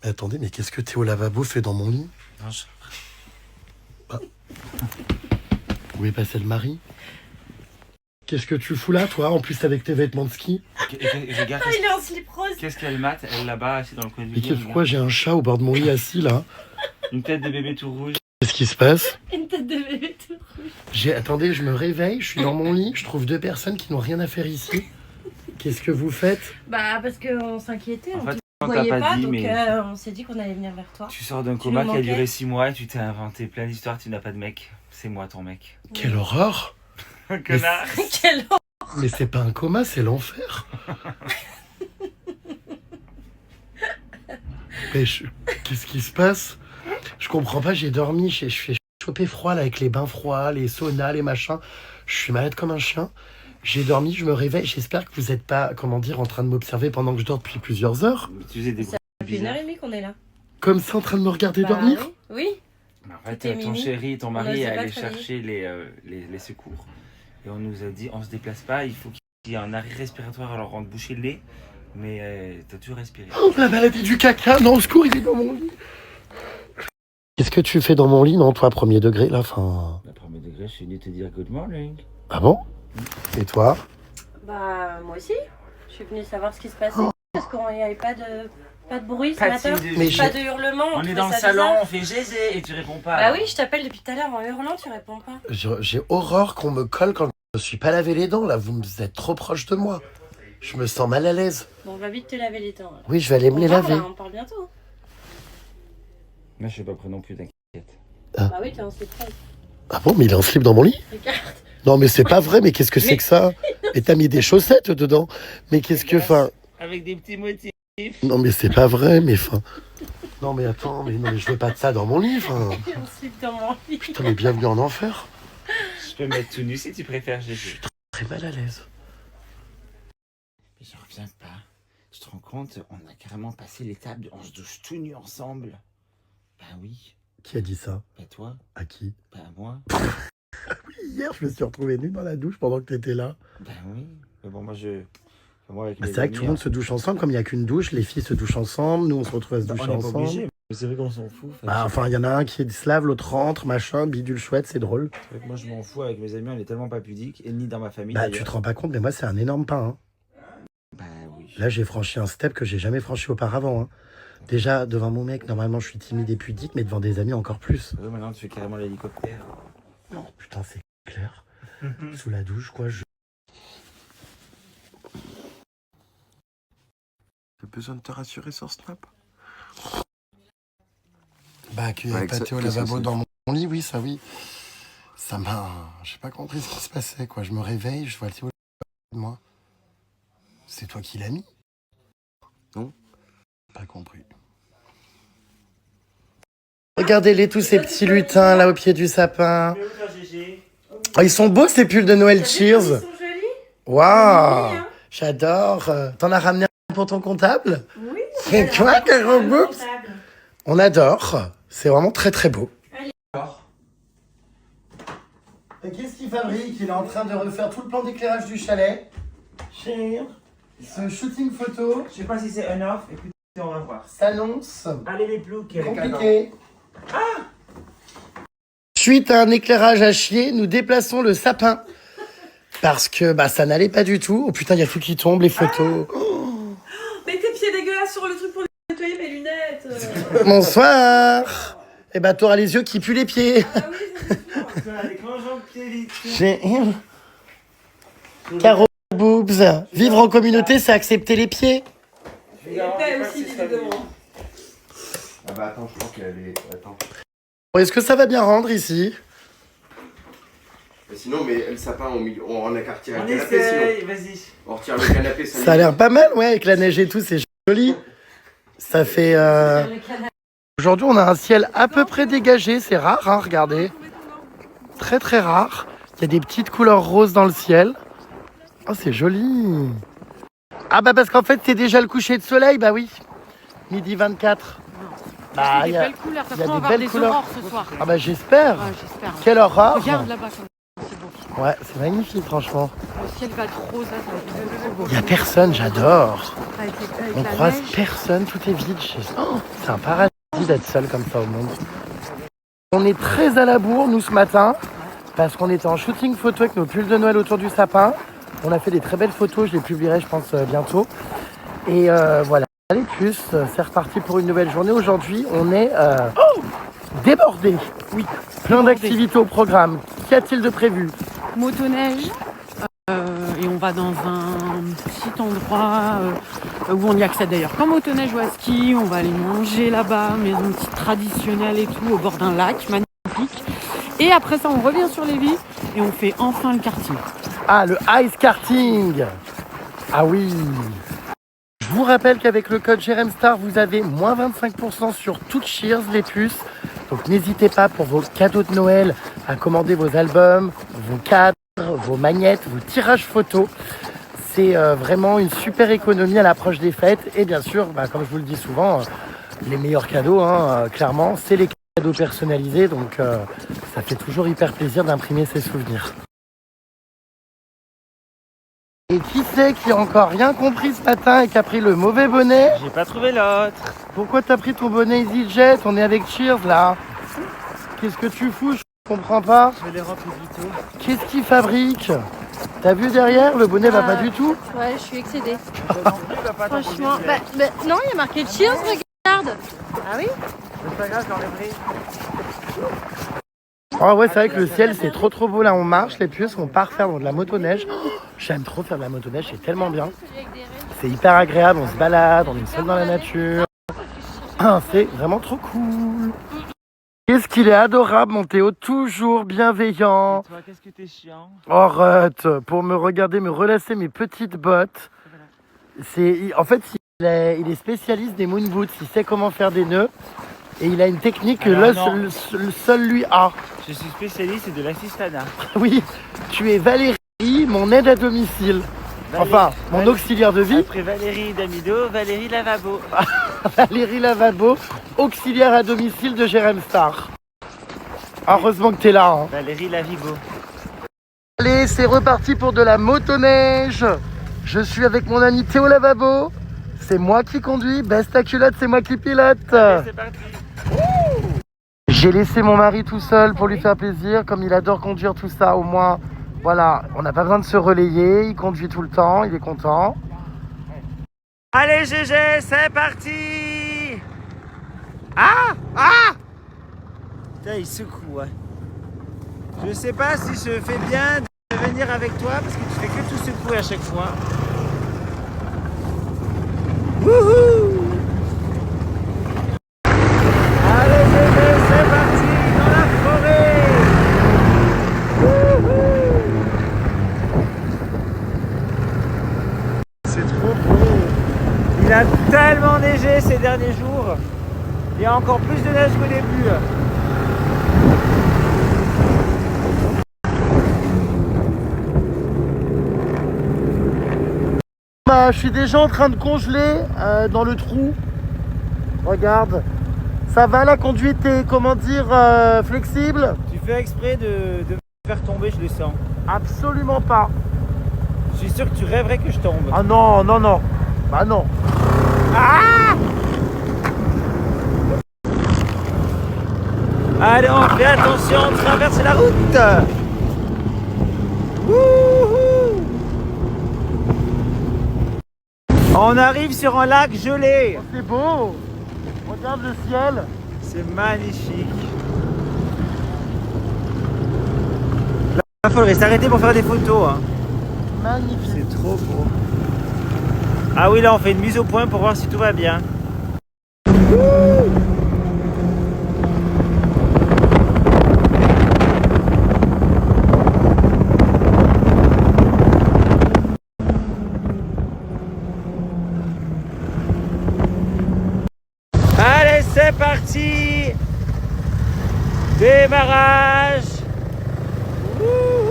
Attendez, mais qu'est-ce que Théo Lavabo fait dans mon lit? Non, je... Ah. Où est passé le mari? Qu'est-ce que tu fous là, toi, en plus avec tes vêtements de ski? Regarde, Ah, il est en slip rose. qu'est-ce qu'elle mate, elle là-bas, assise dans le coin du Mais lit. pourquoi j'ai un chat au bord de mon lit assis là? Une tête de bébé tout rouge. Qu'est-ce qui se passe? Une tête de bébé tout rouge. Attendez, je me réveille, je suis dans mon lit, je trouve deux personnes qui n'ont rien à faire ici. Qu'est-ce que vous faites? Bah, parce qu'on s'inquiétait, En on fait, te on voyait t'a pas, dit, donc mais on s'est dit qu'on allait venir vers toi. tu sors d'un Tu coma nous qui a duré manquais. 6 mois et tu t'es inventé plein d'histoires, tu n'as pas de mec. C'est moi ton mec. Quelle horreur! Connard. Quelle horreur. Mais c'est pas un coma, c'est l'enfer! Mais qu'est-ce qui se passe? Je comprends pas, j'ai dormi, je fais choper froid là, avec les bains froids, les saunas, les machins. Je suis malade comme un chien. J'ai dormi, je me réveille, j'espère que vous n'êtes pas, comment dire, en train de m'observer pendant que je dors depuis plusieurs heures. Tu faisais des Ça bruits fait 1h30 bizarres. qu'on est là. Comme ça, en train de me regarder Bah, dormir? Oui. Mais en fait, T'es ton mimi. chéri, ton On mari n'osait est pas allé travailler. chercher les secours. Et on nous a dit, on se déplace pas, il faut qu'il y ait un arrêt respiratoire, alors on te boucher le nez. Mais t'as toujours respiré. Oh, la maladie du caca, non, au secours, il est dans mon lit. Qu'est-ce que tu fais dans mon lit, non, toi, premier degré, là, enfin... La premier degré, je suis venu te dire good morning. Ah bon? Et toi? Bah, moi aussi. Je suis venue savoir ce qui se passait. Parce qu'il n'y avait pas de bruit ce Pas de matin. signe de Mais vie. Pas de hurlement. On est trouvait dans le ça salon, bizarre. on fait gégé et tu réponds pas. Bah oui, je t'appelle depuis tout à l'heure en hurlant, tu réponds pas. J'ai horreur qu'on me colle quand je suis pas lavé les dents, là, vous êtes trop proche de moi. Je me sens mal à l'aise. Bon, on va vite te laver les dents. alors. Oui, je vais aller me les part, laver. là, on part bientôt. Moi, je suis pas prêt non plus, t'inquiète. Bah oui, t'es en slip rose. Ah bon, mais il est en slip dans mon lit? Regarde. Non, mais c'est pas vrai, mais qu'est-ce que c'est Mais- que ça? Et t'as mis des chaussettes dedans? Mais qu'est-ce que, enfin... Avec des petits motifs. Non, mais c'est pas vrai, mais enfin... Non, mais attends, mais non, mais je veux pas de ça dans mon lit, enfin... T'es en slip dans mon lit. Putain, mais bienvenue en enfer. Je peux mettre tout nu si tu préfères, gégé. Très mal à l'aise. Mais je reviens pas. Tu te rends compte, on a carrément passé l'étape de on se douche tout nu ensemble. Bah oui. Qui a dit ça? Bah toi. À qui? Bah moi. Hier, je me suis retrouvé nu dans la douche pendant que t'étais là. Bah oui. Mais bon, moi je. Moi, avec Bah, mes c'est vrai que tout le amis, monde se douche ensemble, comme il n'y a qu'une douche, les filles se douchent ensemble, nous on se retrouve à se on doucher n'est pas ensemble. obligé. Mais c'est vrai qu'on s'en fout. Bah, enfin, il y en a un qui se lave, l'autre rentre, machin, bidule chouette, c'est drôle. C'est vrai que moi je m'en fous avec mes amis, on est tellement pas pudiques, et ni dans ma famille. Bah, tu d'ailleurs. te rends pas compte, mais moi, c'est un énorme pas. Hein. Bah oui. Là, j'ai franchi un step que j'ai jamais franchi auparavant. Hein. Déjà, devant mon mec, normalement, je suis timide et pudique, mais devant des amis, encore plus. Ouais, maintenant tu fais carrément l'hélicoptère. Non, putain, c'est clair. Sous la douche, quoi, J'ai besoin de te rassurer sur Snap. Bah, qu'il n'y Ouais, ait pas ça- Théo qu'est-ce que Lavabo c'est dans mon lit, oui, ça oui. Ça m'a... J'ai pas compris ce qui se passait, quoi. Je me réveille, je vois le Théo Lavabo de moi. C'est toi qui l'as mis? Non. Pas compris. Regardez-les, tous ces petits lutins, là, au pied du sapin. Mais où toi, Gégé? Oh, ils sont beaux, ces pulls de Noël Cheers. Ils sont jolis. Waouh, Oui, hein. j'adore. T'en as ramené un pour ton comptable? Oui. C'est quoi, Caro Boops? Comptable. On adore. C'est vraiment très très beau. Qu'est-ce qu'il fabrique? Il est en train de refaire tout le plan d'éclairage du chalet. Ce shooting photo Je sais pas si c'est un off, écoutez, on va voir. s'annonce Allez les ploucs. compliqué. Suite à un éclairage à chier, nous déplaçons le sapin. Parce que bah, ça n'allait pas du tout. Oh putain, il y a tout qui tombe, les photos. Mais tes pieds dégueulasses sur le truc pour nettoyer mes lunettes. Bonsoir. Eh ben, t'auras les yeux qui puent les pieds. Ah oui, c'est sûr. Allez, quand j'en pied vite. J'ai... Caro Boobs. Vivre en communauté, c'est accepter les pieds. Et paix aussi, visiblement. Ah bah attends, je crois qu'elle est... Attends. Bon, est-ce que ça va bien rendre ici? Mais sinon, mais le sapin, on a qu'à retirer On le canapé, essaye, sinon. vas-y. On retire le canapé, Ça a l'air pas mal, ouais, avec la neige et tout, c'est joli. Ça fait... Aujourd'hui, on a un ciel à peu près dégagé. C'est rare, hein, regardez. Très, très rare. Il y a des petites couleurs roses dans le ciel. Oh, c'est joli. Ah bah parce qu'en fait, c'est déjà le coucher de soleil, bah oui. Midi 24. Bah, des il y a... belles couleurs, ça il y a va des avoir belles des couleurs. aurores ce soir. Ah bah j'espère. Ouais, j'espère. Quelle horreur. Regarde là-bas, c'est beau. Ouais, c'est magnifique, franchement. Le ciel va trop rose, là, ça va être trop beau. Il n'y a personne, j'adore. Avec On la croise neige. personne, tout est vide. Oh, c'est un paradis d'être seul comme ça au monde. On est très à la bourre, nous, ce matin, parce qu'on était en shooting photo avec nos pulls de Noël autour du sapin. On a fait des très belles photos, je les publierai, je pense, bientôt. Et voilà, les puces, c'est reparti pour une nouvelle journée. Aujourd'hui, on est débordés. Oui, plein d'activités au programme. Qu'y a-t-il de prévu? Motoneige. Et on va dans un petit endroit où on y accède d'ailleurs comme motoneige ou à ski. On va aller manger là-bas, maison petite traditionnelle et tout, au bord d'un lac magnifique. Et après ça, on revient sur Lévis et on fait enfin le karting. Ah, le ice karting. Ah oui. Je vous rappelle qu'avec le code JRMSTAR, vous avez moins 25% sur toutes Cheers, les puces. Donc n'hésitez pas pour vos cadeaux de Noël à commander vos albums, vos cadres, vos magnettes, vos tirages photos. C'est vraiment une super économie à l'approche des fêtes. Et bien sûr, comme je vous le dis souvent, les meilleurs cadeaux, clairement, c'est les cadeaux personnalisés. Donc ça fait toujours hyper plaisir d'imprimer ces souvenirs. Et qui c'est qui a encore rien compris ce matin et qui a pris le mauvais bonnet? J'ai pas trouvé l'autre. Pourquoi t'as pris ton bonnet EasyJet? On est avec Cheers là. Qu'est-ce que tu fous? Je comprends pas. Je vais les remplir vite. Qu'est-ce qu'il fabrique? T'as vu derrière? Le bonnet va pas du tout. Ouais, je suis excédée. Franchement, non, il y a marqué Cheers, regarde. Ah oui? C'est pas grave, j'enlèverai. Ah ouais, c'est vrai que le ciel c'est trop beau là. On marche, les puces, on part faire de la motoneige. Oh, j'aime trop faire de la motoneige, c'est tellement bien. C'est hyper agréable, on se balade, on est seul dans la nature. C'est vraiment trop cool. Qu'est-ce qu'il est adorable, mon Théo, toujours bienveillant. Et toi, qu'est-ce que t'es chiant? Arrête, pour me regarder, me relasser mes petites bottes. En fait, il est spécialiste des moon boots, il sait comment faire des nœuds. Et il a une technique que seul lui a. Je suis spécialiste de l'assistana. Oui, tu es Valérie, mon aide à domicile. Enfin, mon auxiliaire de vie. Après Valérie Damido, Valérie Lavabo. Valérie Lavabo, auxiliaire à domicile de JRMSTAR. Heureusement que t'es là. Hein. Valérie Lavigo. Allez, c'est reparti pour de la motoneige. Je suis avec mon ami Théo Lavabo. C'est moi qui conduis. Baisse ta culotte, c'est moi qui pilote. Allez, c'est parti. J'ai laissé mon mari tout seul pour lui faire plaisir. Comme il adore conduire tout ça, au moins, voilà, on n'a pas besoin de se relayer. Il conduit tout le temps, il est content. Allez GG, c'est parti. Ah. Putain, il secoue, ouais. Je sais pas si je fais bien de venir avec toi parce que tu fais que tout secouer à chaque fois. Wouhou. Allez GG, c'est parti dans la forêt. Wouhou. C'est trop beau. Il a tellement neigé ces derniers jours. Il y a encore plus de neige qu'au début. Je suis déjà en train de congeler dans le trou. Regarde. Ça va, la conduite est, comment dire, flexible? Tu fais exprès de me faire tomber, je le sens. Absolument pas. Je suis sûr que tu rêverais que je tombe. Ah non. Bah non. Ah! Allez, on fait attention, on traverse la route. Wouhou! On arrive sur un lac gelé. C'est beau. Regarde le ciel. C'est magnifique. Là, il faudrait s'arrêter pour faire des photos. Hein. Magnifique. C'est trop beau. Ah oui, là, on fait une mise au point pour voir si tout va bien. Allez, c'est parti. Démarrage. Wouhou.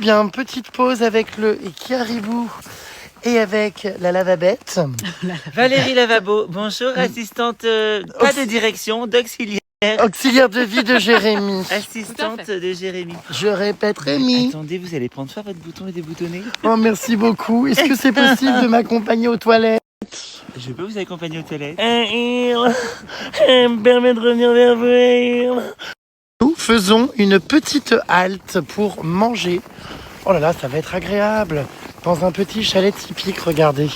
bien, petite pause avec le Caribou et avec la lavabette. Valérie Lavabo, bonjour, assistante, pas de direction, d'auxiliaire. Auxiliaire de vie de Jérémy. Assistante de Jérémy. Je répète, Rémi. Attendez, vous allez prendre soin votre bouton et déboutonner. Oh, merci beaucoup. Est-ce que c'est possible de m'accompagner aux toilettes? Je peux vous accompagner aux toilettes. Me permet de revenir vers vous. Nous faisons une petite halte pour manger. Oh là là, ça va être agréable. Dans un petit chalet typique, regardez.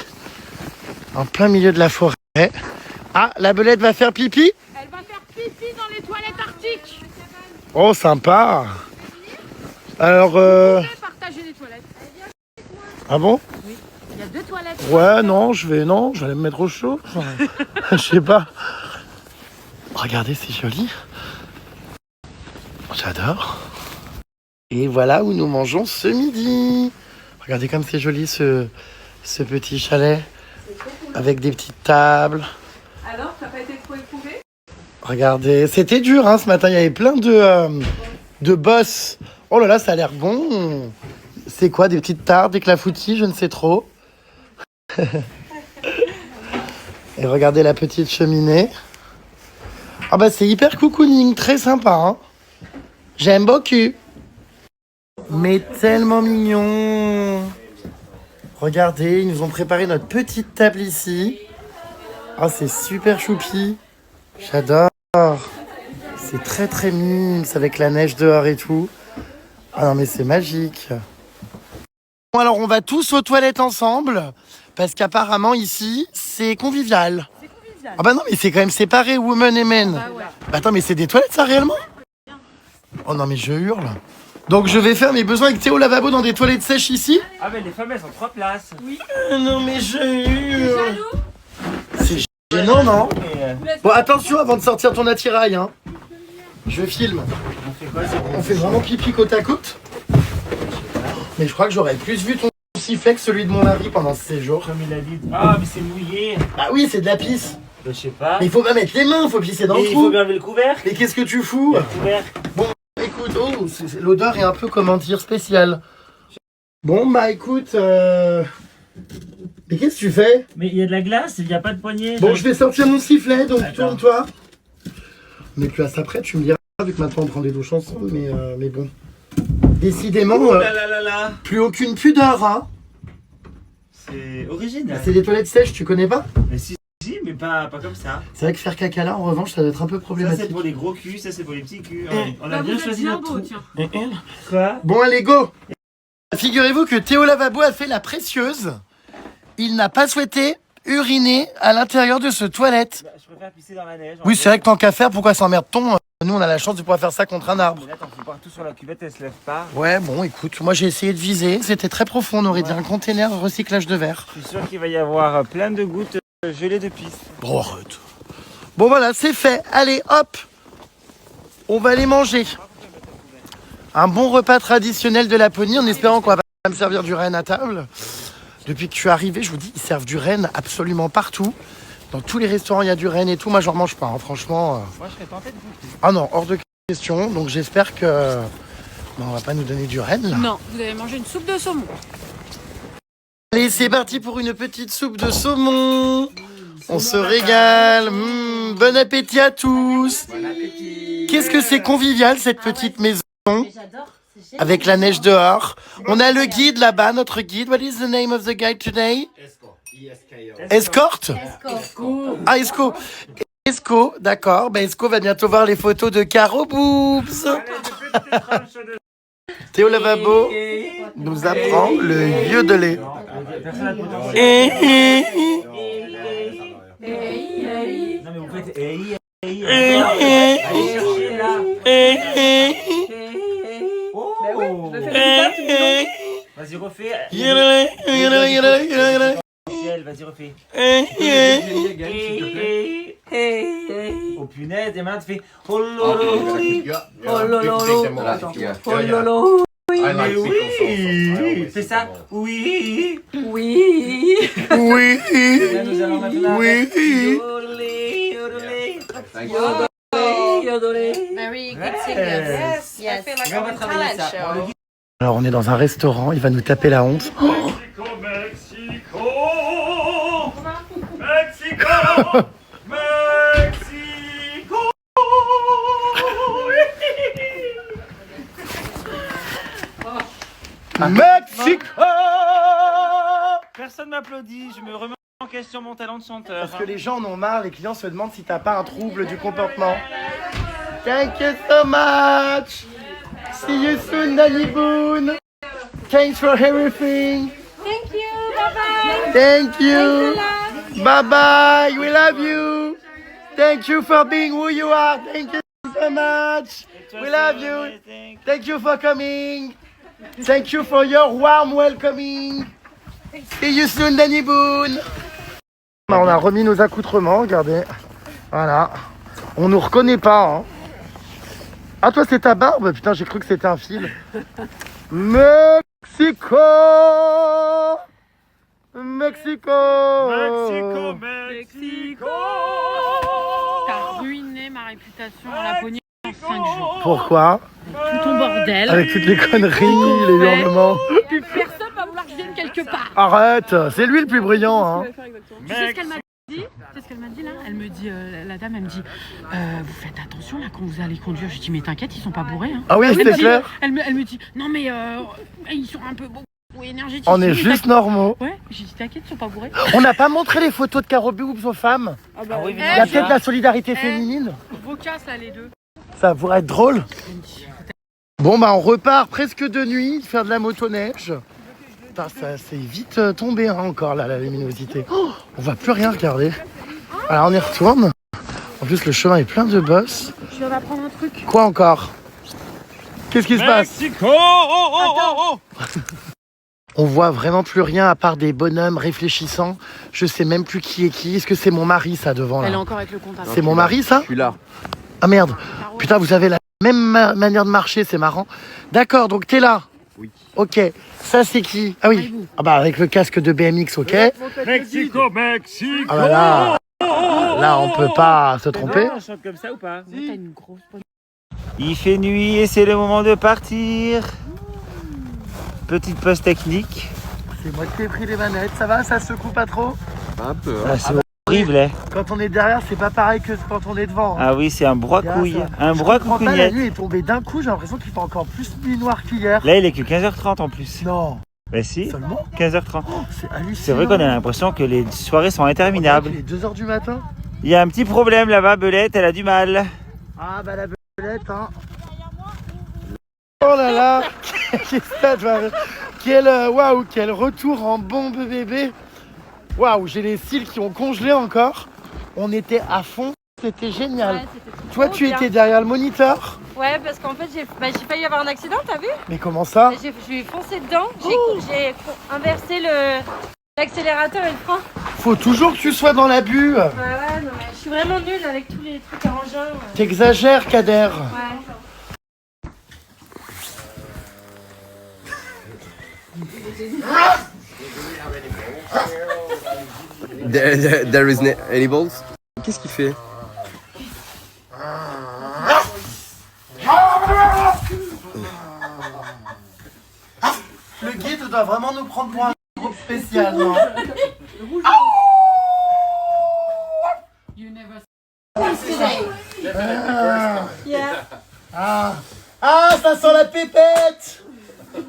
En plein milieu de la forêt. Ah, la belette va faire pipi? Elle va faire pipi dans les toilettes arctiques. Oh, sympa. Alors, Partager les toilettes. ah bon? Il y a 2 toilettes. Ouais, non, je vais aller me mettre au chaud. Enfin, je sais pas. Regardez, c'est joli. J'adore. Et voilà où nous mangeons ce midi. Regardez comme c'est joli ce petit chalet. Avec des petites tables. Alors, t'as pas été trop éprouvé? Regardez, c'était dur hein, ce matin. Il y avait plein de bosses. Oh là là, ça a l'air bon. C'est quoi, des petites tartes, des clafoutis, je ne sais trop. Et regardez la petite cheminée. Ah bah c'est hyper cocooning, très sympa. Hein. J'aime beaucoup. Mais tellement mignon. Regardez, ils nous ont préparé notre petite table ici. Ah c'est super choupi. J'adore. C'est très très mime, avec la neige dehors et tout. Ah non mais c'est magique. Bon alors on va tous aux toilettes ensemble. Parce qu'apparemment ici, c'est convivial. C'est convivial. Ah bah non, mais c'est quand même séparé, women et men. Bah ouais. Bah attends, mais c'est des toilettes ça réellement? Oh non, mais je hurle. Donc je vais faire mes besoins avec Théo Lavabo dans des toilettes sèches ici? Ah mais les femmes elles ont 3 places. Oui. Non mais je hurle. C'est gênant, non? Bon attention avant de sortir ton attirail, hein. Je filme. On fait quoi? On fait vraiment pipi côte à côte? Mais je crois que j'aurais plus vu ton sifflet que celui de mon mari pendant ce séjour. Comme il a dit. Ah mais c'est mouillé. Bah oui, c'est de la pisse. Je sais pas. Mais il faut pas mettre les mains, faut pisser dans Et le il faut trou. graver le couvercle. Mais qu'est-ce que tu fous? Le couvercle. Écoute, oh, l'odeur est un peu, comment dire, spéciale. Bon, bah écoute, mais qu'est-ce que tu fais? Mais il y a de la glace, il n'y a pas de poignée. Bon, je vais sortir mon sifflet, donc Attends. tourne-toi. Mais tu as ça prêt, tu me diras, vu que maintenant on prend des douches ensemble, mais bon. Décidément, Oh là là là là. plus aucune pudeur, hein. C'est original. C'est des toilettes sèches, tu connais pas? Mais si, mais pas comme ça. C'est vrai que faire caca là, en revanche, ça doit être un peu Ça problématique. c'est pour les gros culs, ça c'est pour les petits culs. On Bah, a bien vous êtes choisi bien notre beau, trou. tiens. Quoi? Bon, allez, go! Figurez-vous que Théo Lavabo a fait la précieuse. Il n'a pas souhaité uriner à l'intérieur de ce toilette. Bah, je préfère pisser dans la neige. Oui, c'est vrai que tant qu'à faire, pourquoi s'emmerde-t-on? Nous, on a la chance de pouvoir faire ça contre un arbre. Mais là, t'en fous partout sur la cuvette, elle se lève pas. Ouais, bon, écoute, moi j'ai essayé de viser. C'était très profond. On aurait dit un container recyclage de verre. Je suis sûr qu'il va y avoir plein de gouttes gelées de pisse. Bon, arrête. Bon, voilà, c'est fait. Allez, hop. On va aller manger. Un bon repas traditionnel de Laponie, en espérant qu'on va pas me servir du renne à table. Depuis que je suis arrivé, je vous dis, ils servent du renne absolument partout. Dans tous les restaurants, il y a du renne et tout. Moi, j'en mange pas, hein, franchement. Moi, je serais tenté de goûter. Ah non, hors de question. Donc, j'espère que... Non, on va pas nous donner du renne, là. Non, vous allez manger une soupe de saumon. Allez, c'est parti pour une petite soupe de saumon. On se régale. Bon appétit à tous. Qu'est-ce que c'est convivial, cette petite maison, Mais j'adore. C'est génial. avec la neige dehors. On a le guide là-bas, notre guide. What is the name of the guide today? Escort. Esco. Ah, Esco. Esco, d'accord. Ben, Esco va bientôt voir les photos de Caro Boobs. Théo Lavabo nous apprend le yodelé. Non, mais vous faites. Oh! Vas-y, refais. Vas-y, refais. Oh punaise, et maintenant tu fais. Oh lolo. Oh lolo. Mais oui! C'est ça? Oui! Oui. Oui. Là, nous allons maintenant. Oui. Yodelé, yodelé. Yodolé. Very good Yes. singers. Yes. I Yes. feel like Mais on I'm va in travailler talent ça. Bon, le show. guide Alors on est dans un restaurant, il va nous taper la honte. Oh Mexico, Mexico, Mexico. Mexico! Personne m'applaudit, je me remets en question mon talent de chanteur. Parce que les gens en ont marre, les clients se demandent si t'as pas un trouble du comportement. Thank you so much! See you soon, Danny Boone! Thanks for everything! Thank you, bye bye. Thank you! Bye bye! We love you! Thank you for being who you are! Thank you so much! We love you! Thank you for coming! Thank you for your warm welcoming! See you soon, Danny Boone! On a remis nos accoutrements, regardez. Voilà. On nous reconnaît pas, hein. Ah, toi, c'est ta barbe? Putain, j'ai cru que c'était un fil. Mexico! Mexico! Mexico, Mexico. T'as ruiné ma réputation à la poignée en 5 jours. Pourquoi? Tout ton bordel. Avec toutes les conneries, les hurlements. Plus personne va vouloir que je vienne quelque part. Arrête, c'est lui le plus brillant, hein. Tu sais ce qu'elle m'a dit? Tu sais ce qu'elle m'a dit là? Elle me dit, la dame, elle me dit, vous faites attention là quand vous allez conduire. Je dis, mais t'inquiète, ils sont pas bourrés. Hein. Ah oui, Elle me c'est dit- clair. Elle me dit, non mais ils sont un peu beaucoup énergétiques. On est Mais juste t'inquiète. normaux. Ouais, j'ai dit, t'inquiète, ils sont pas bourrés. On n'a pas montré les photos de Caro Boobs aux femmes. Ah oui, mais Il y a peut-être la solidarité féminine. Vos casses là, les deux. Ça pourrait être drôle. Bon, bah on repart presque de nuit, faire de la motoneige. Putain, ça c'est vite tombé hein, encore là, la luminosité. Oh, on va plus rien regarder. Alors on y retourne. En plus le chemin est plein de bosses. Je viens d'apprendre un truc. Quoi encore? Qu'est-ce qui se passe? Mexico. Oh, oh, oh, oh. On voit vraiment plus rien à part des bonhommes réfléchissants. Je sais même plus qui est qui. Est-ce que c'est mon mari ça devant Elle est là? encore avec le comptable. C'est mon mari ça? Je suis là. Ah merde. Putain, vous avez la même manière de marcher, c'est marrant. D'accord, donc t'es là. Oui. Ok. Ça c'est qui? Ah oui. Ah bah avec le casque de BMX, ok. Mexico, Mexico. Ah bah là on peut pas se tromper. On chante comme ça ou pas? T'as une grosse poignée. Il fait nuit et c'est le moment de partir. Petite pause technique. C'est moi qui ai pris les manettes, ça va? Ça se secoue pas trop? Un peu. Hein. Ah, c'est horrible, hein. Quand on est derrière, c'est pas pareil que quand on est devant. hein. Ah oui, c'est un broie-couille. Un Je comprends pas, la broie-coucougnette. nuit est tombée d'un coup, j'ai l'impression qu'il fait encore plus nuit noire qu'hier. Là, il est que 15h30 en plus. Non, Bah si, seulement 15h30. c'est hallucinant. C'est vrai qu'on a l'impression que les soirées sont Il interminables. est 2h du matin. Il y a un petit problème là-bas, Belette, elle a du mal. Ah bah la belette, hein. Oh là là. Qu'est-ce que ça doit... Waouh, quel retour en bombe bébé. Waouh, j'ai les cils qui ont congelé encore. On était à fond, c'était génial. Ouais, c'était trop Toi, tu bien. étais derrière le moniteur. Ouais, parce qu'en fait, j'ai failli avoir un accident, t'as vu? Mais comment ça? Je lui ai foncé dedans, Oh. j'ai inversé l'accélérateur et le frein. Faut toujours que tu sois dans l'abus. Ouais, non, mais je suis vraiment nulle avec tous les trucs à engin. T'exagères, Kader. Ouais. There is any balls. Qu'est-ce qu'il fait? Le guide doit vraiment nous prendre pour un groupe spécial, non? Ah, ça sent la pépette.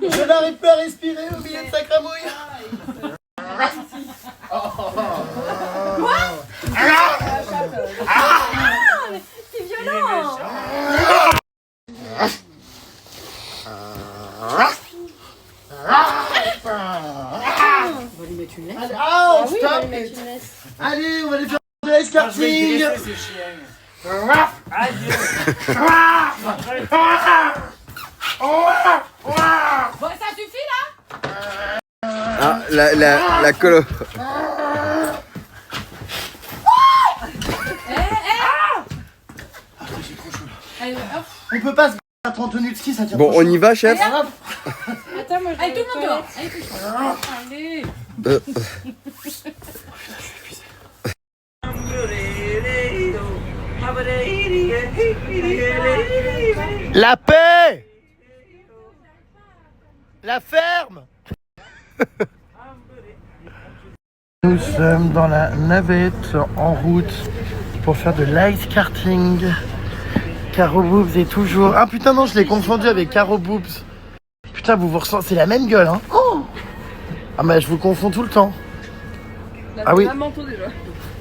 Je n'arrive plus à respirer au milieu de sa cramouille. C'est violent! Ah, Oui, stop. mais tu me laisses. Allez, on va aller faire de l'ice karting. Bon, ça suffit là? Ah, la colo. On peut pas se battre à 30 tenues de ski, ça tient Bon, trop on chaud. y va, chef? Attends, moi je Allez, vais tout le monde aux dehors. toilettes. Allez. La paix. La ferme. Nous sommes dans la navette en route pour faire de l'ice karting. Caro Boobs est toujours... Ah putain non, je l'ai confondu avec Caro Boobs. Putain, vous ressentez... C'est la même gueule, hein. Oh ah mais je vous confonds tout le temps. Ah oui. Même manteau déjà.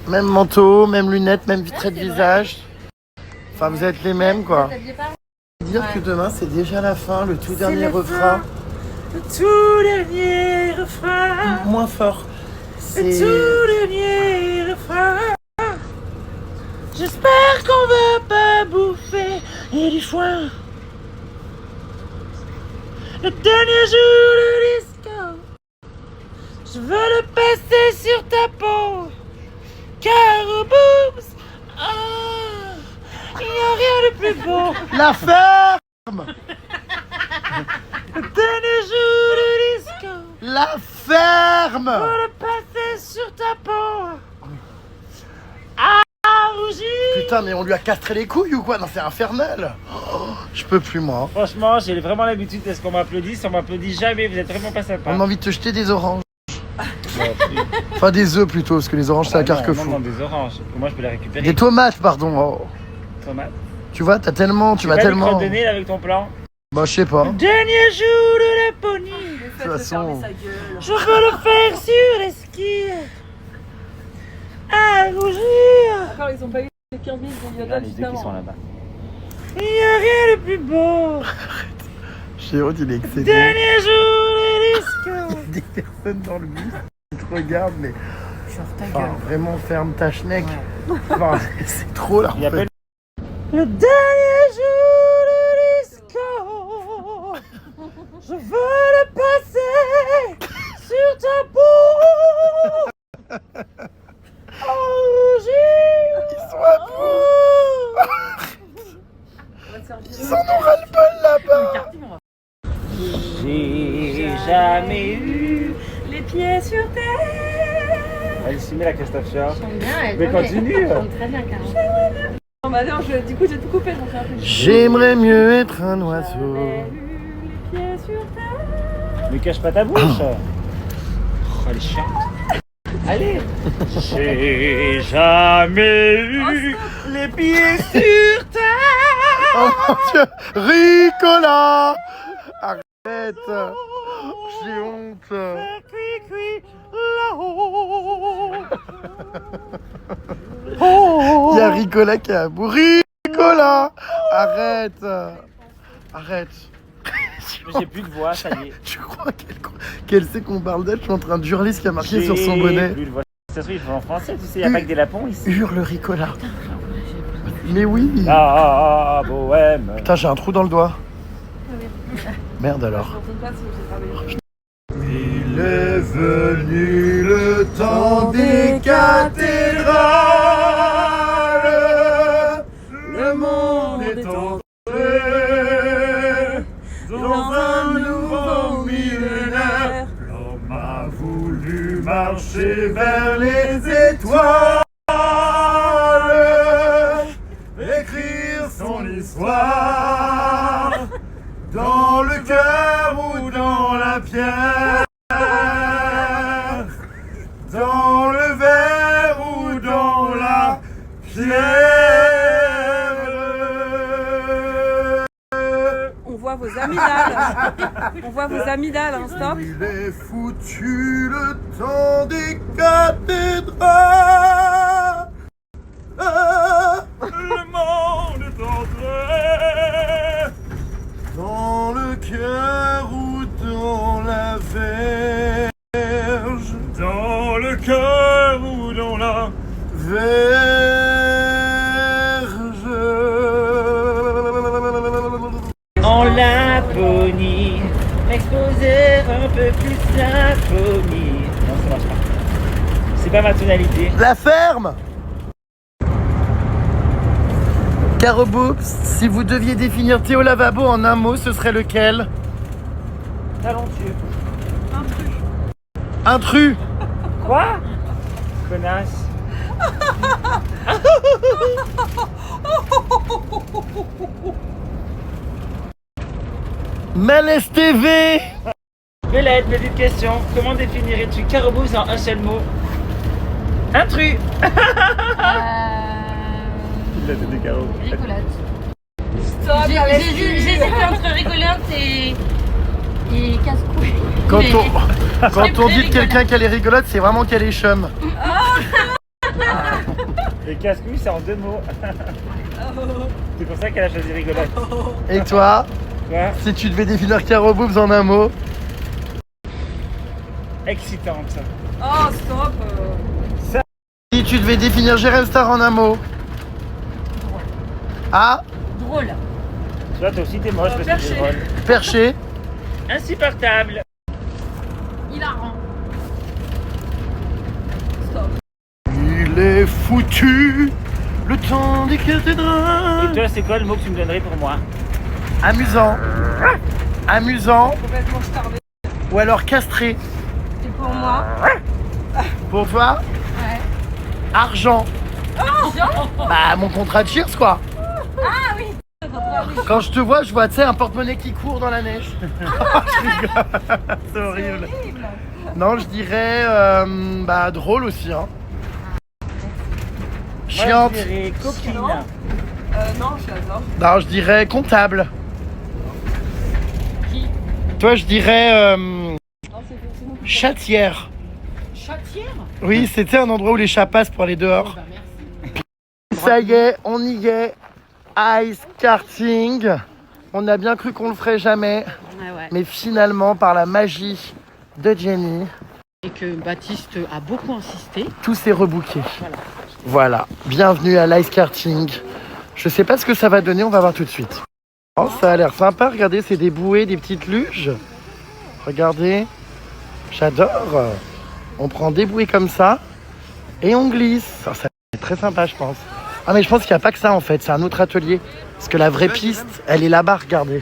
Même manteau, même lunettes, même trait de visage. Enfin, vous êtes les mêmes, quoi. Dire que demain, c'est déjà la fin, le tout dernier refrain. Le tout dernier refrain. Moins fort. Le tout dernier refrain. J'espère qu'on va pas bouffer et du foin. Le dernier jour de disco, je veux le passer sur ta peau. Caro Boobs, il n'y a rien de plus beau. La ferme. Le dernier jour de disco, La ferme. je veux le passer sur ta peau. À rougir. Putain, mais on lui a castré les couilles ou quoi? Non, c'est infernal. Oh, je peux plus, moi. Franchement, j'ai vraiment l'habitude de ce qu'on m'applaudisse. On m'applaudit jamais, vous êtes vraiment pas sympa. On a envie de te jeter des oranges. Enfin, des œufs plutôt, parce que les oranges, c'est à Carquefou. Non, des oranges. Moi, je peux les récupérer. Des tomates, pardon. Oh. Tomates. Tu vois, tu vas Pas tellement... de nez là avec ton plan. Bah, je sais pas. De Dernier jour de la pony. toute façon... Je veux le faire sur les skis. À rougir. Encore, ils ont pas eu les 15 000 de Yoda juste avant. là-bas. Il n'y a rien de plus beau. Chéro, il est excellent. Dernier jour de disco. Des personnes dans le bus qui te regardent, mais... Genre ta Enfin, gueule. vraiment ferme ta schneck. Enfin, c'est trop là. Il y a pas le dernier jour de disco, je veux le passer sur ta peau. Oh, Ils sont à bout. Ils en ont ras-le-bol là-bas. j'ai jamais eu. Les pieds sur terre. Allez, s'y met la Christophe Shore. Bien, elle Mais continue. très bien, Caro. Non, bah non, du coup, j'ai tout coupé. Donc c'est un peu... J'aimerais mieux être un oiseau. Les pieds sur terre. Ne cache pas ta bouche. Oh, elle est chiante. Allez. J'ai jamais eu les pieds sur terre. Oh mon Dieu, Ricola. Arrête. J'ai honte. Cui là-haut. Il y a Ricola qui est à bout. Ricola. Arrête. Arrête. J'ai plus de voix, ça y est. Tu crois qu'elle sait qu'on parle d'elle? Je suis en train de hurler ce qui a marqué sur son bonnet. Plus de voix. Ça se trouve, il faut en français, tu sais, il n'y a pas que des lapons ici. Hurle Ricola. Mais oui. Ah, bohème. Putain, j'ai un trou dans le doigt. Merde alors. Je pas si j'ai travaillé. Il est venu le temps des cathédrales. Le monde est entré dans un nouveau millénaire. L'homme a voulu marcher vers les étoiles, écrire son histoire dans le cœur ou dans la pierre, dans le verre ou dans la pierre. On voit vos amygdales. On voit vos amygdales, hein, stop. Il est foutu le temps des cathédrales. Le monde est entré Dans le cœur ou dans la verge, dans le cœur ou dans la... verge. En Laponie, exposer un peu plus l'infomie. Non, ça marche pas. C'est pas ma tonalité. La ferme. Caro Boobs, si vous deviez définir Théo Lavabo en un mot, ce serait lequel? Talentueux. Intrus. Quoi? Connasse. Mel TV. Violette, petite question. Comment définirais-tu Carobooz en un seul mot? Intrus. Rigolote. Stop avec J'hésitais entre rigolote et casse-couille. Quand on dit de quelqu'un qu'elle est rigolote, c'est vraiment qu'elle est chum. Les casse-couilles, c'est en 2 mots. C'est pour ça qu'elle a choisi rigolote. Et toi, Quoi? si tu devais définir Caroboobs en un mot? Excitante. Oh stop. Si tu devais définir Jérém Star en un mot? Ah, Drôle. Tu vois, toi aussi t'es moche parce que Perché. t'es drôle. perché. Insupportable. Hilarant. Stop. Il est foutu, le temps des Et cathédrales. toi, c'est quoi le mot que tu me donnerais pour moi? Amusant. Amusant. Complètement starvé. Ou alors castré. Et pour moi? Pour toi? Ouais. Argent. Bah mon contrat de cheers quoi. Quand je te vois, je vois tu sais un porte-monnaie qui court dans la neige. Je rigole. C'est horrible. Non, je dirais bah drôle aussi hein. Chiante. Moi, je dirais coquine. Non, je l'adore. Non, je dirais comptable. Qui? Toi, je dirais Non, c'est bon. chatière. Chatière? Oui, c'était un endroit où les chats passent pour aller dehors. Bah merci. Ça y est, on y est. Ice karting. On a bien cru qu'on le ferait jamais. Ouais. Mais finalement, par la magie de Jenny, Et que Baptiste a beaucoup insisté. tout s'est rebooké. Voilà. Voilà. Bienvenue à l'ice karting. Je sais pas ce que ça va donner, on va voir tout de suite. Oh, ça a l'air sympa. Regardez, c'est des bouées, des petites luges. Regardez. J'adore. On prend des bouées comme ça et on glisse. Ça c'est très sympa, je pense. Ah, mais je pense qu'il n'y a pas que ça en fait. C'est un autre atelier. Parce que la vraie piste, elle est là-bas. Regardez.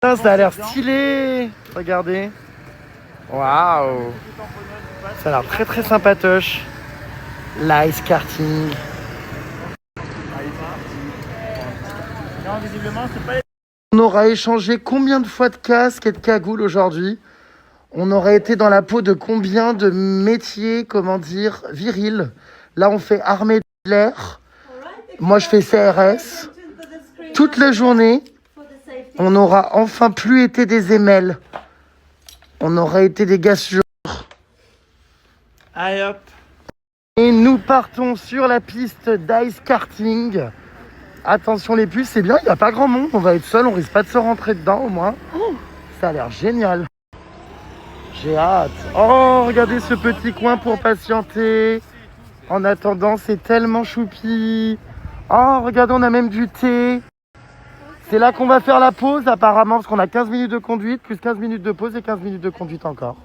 Putain, ça a l'air stylé. Regardez. Waouh. Ça a l'air très très sympatoche. L'ice karting. Non, visiblement, c'est pas. On aura échangé combien de fois de casques et de cagoules aujourd'hui? On aurait été dans la peau de combien de métiers, comment dire, virils? Là, on fait armée de l'air. Moi, je fais CRS. Toute la journée, on n'aura enfin plus été des émelles. On aura été des gars sûrs. Allez hop. Et nous partons sur la piste d'ice karting. Attention les puces, c'est bien, il n'y a pas grand monde. On va être seul, on risque pas de se rentrer dedans au moins. Oh, ça a l'air génial. J'ai hâte. Oh, regardez ce petit coin pour patienter. En attendant, c'est tellement choupi. Oh, regardez, on a même du thé. C'est là qu'on va faire la pause apparemment, parce qu'on a 15 minutes de conduite, plus 15 minutes de pause et 15 minutes de conduite encore.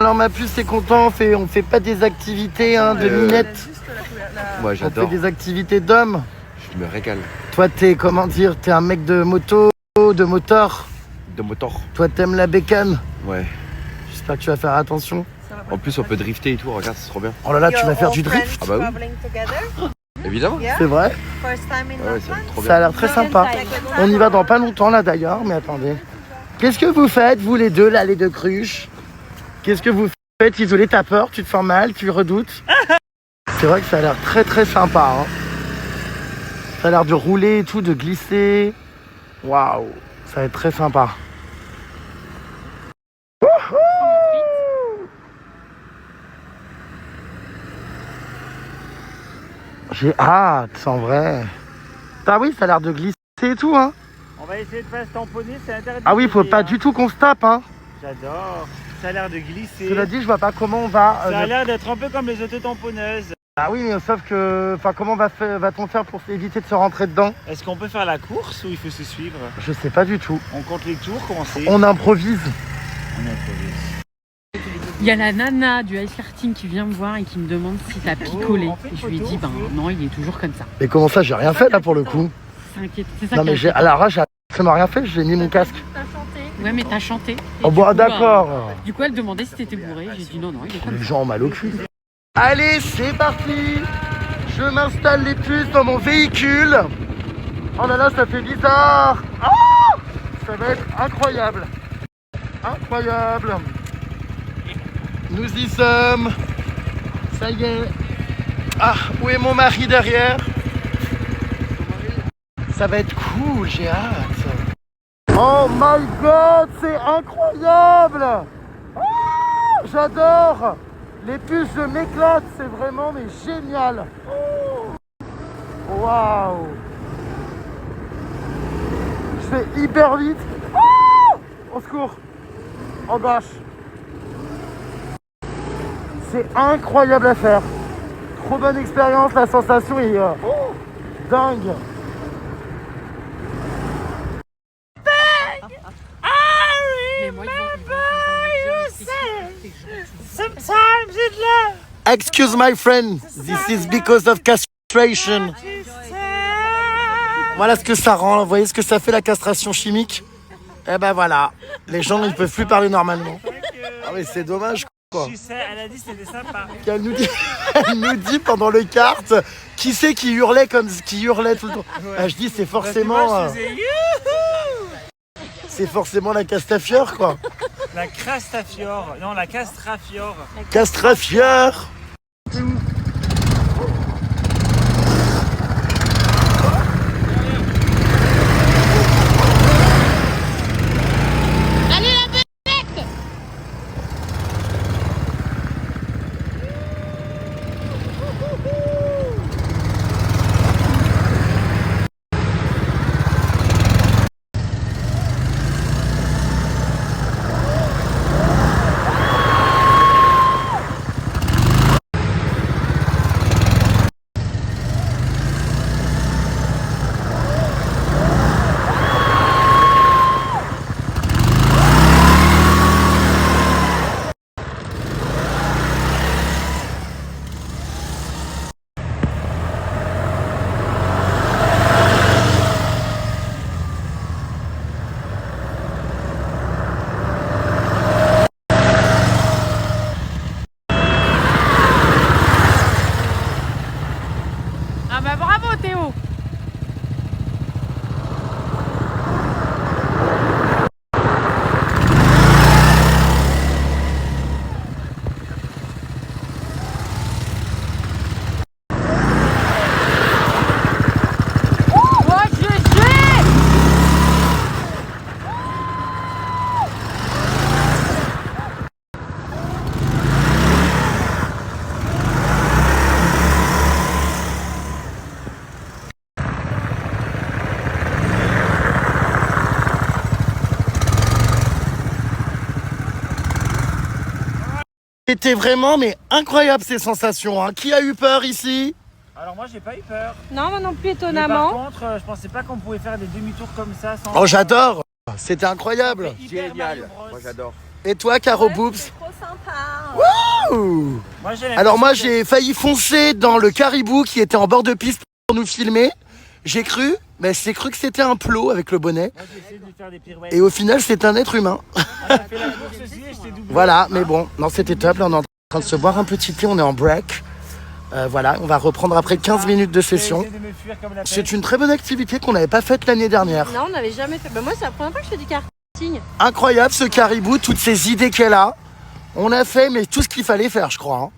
Alors ma puce, c'est content, on fait pas des activités de minettes. Moi On fait j'adore, des activités d'hommes. je me régale. Toi, t'es, comment dire, t'es un mec de moto, de moteur. De moteur. Toi, t'aimes la bécane. Ouais. J'espère que tu vas faire attention. En plus on peut drifter et tout, regarde, c'est trop bien. Oh là là, tu vas faire du drift. Ah bah oui. Évidemment. C'est vrai. Ouais, c'est trop Ça bien. a l'air très sympa. On y va dans pas longtemps là d'ailleurs, mais attendez. Qu'est-ce que vous faites, vous les deux, là, les deux cruches? Qu'est-ce que vous faites, isolé? T'as peur? Tu te sens mal? Tu redoutes? C'est vrai que ça a l'air très très sympa. Hein. Ça a l'air de rouler et tout, de glisser. Waouh, ça va être très sympa. Wouhou! J'ai hâte, en vrai. Ah oui, ça a l'air de glisser et tout, hein. On va essayer de pas se tamponner, c'est interdit. Ah oui, faut pas du tout qu'on se tape, hein. J'adore. Ça a l'air de glisser. Cela dit, je vois pas comment on va... Ça a l'air d'être un peu comme les autotamponneuses. Ah oui, mais sauf que... Enfin, comment va-t-on faire pour éviter de se rentrer dedans? Est-ce qu'on peut faire la course ou il faut se suivre? Je sais pas du tout. On compte les tours, comment c'est? On improvise. On improvise. Il y a la nana du ice karting qui vient me voir et qui me demande si t'as picolé. on fait une Et je lui ai photo, dit, ben on fait. non, il est toujours comme ça. Mais comment ça, j'ai rien fait là pour le coup? C'est ça Non qui mais est j'ai... inquiétant. Alors là, j'ai absolument rien fait, j'ai mis mon casque. Ouais, mais t'as chanté. Et Oh du bon, coup, d'accord. du coup, elle demandait si t'étais bourré. J'ai dit non, non, il est comme Les ça. gens ont mal au cul. Allez, c'est parti. Je m'installe les puces dans mon véhicule. Oh là là, ça fait bizarre. Oh, ça va être incroyable. Incroyable. Nous y sommes. Ça y est. Ah, où est mon mari derrière? Ça va être cool, j'ai hâte. Oh my god, c'est incroyable. Ah, j'adore. Les puces, je m'éclate, c'est vraiment mais génial. Waouh. Je fais hyper vite. Au secours. Oh gosh. C'est incroyable à faire. Trop bonne expérience, la sensation est dingue. Excuse my friend, this is because of castration. Voilà ce que ça rend, vous voyez ce que ça fait la castration chimique? Eh ben voilà, les gens ils peuvent plus parler normalement. Ah mais c'est dommage quoi. Elle a dit c'était sympa. Elle nous dit pendant le kart, qui c'est qui hurlait qui hurlait tout le temps. Ah, je dis c'est forcément... c'est forcément la castafiore quoi. La crastafiore, non la castrafiore. Castrafiore. Ah bah bravo Théo. C'était vraiment mais incroyable ces sensations. Hein. Qui a eu peur ici? Alors moi j'ai pas eu peur. Non, moi non plus, Mais par étonnamment. contre, je pensais pas qu'on pouvait faire des demi-tours comme ça sans... Oh j'adore. C'était incroyable. Hyper Mario Génial. Bros. Moi j'adore. Et toi Caro Boobs? Trop sympa. Ouh. Moi, j'ai Alors moi l'impression j'ai failli foncer dans le caribou qui était en bord de piste pour nous filmer. J'ai cru que c'était un plot avec le bonnet. Moi j'ai essayé de lui faire des pirouettes. Et au final c'est un être humain. On a fait la course aussi et je t'ai doublé. Voilà, mais bon, non c'était top. Là on est en train de se boire un petit thé, on est en break. Voilà, on va reprendre après 15 minutes de J'ai session. essayé de me fuir comme la peste. C'est une très bonne activité qu'on n'avait pas faite l'année dernière. Non, on n'avait jamais fait. Bah, moi, c'est la première fois que je fais du karting. Incroyable ce caribou, toutes ces idées qu'elle a. On a fait mais tout ce qu'il fallait faire je crois. Hein.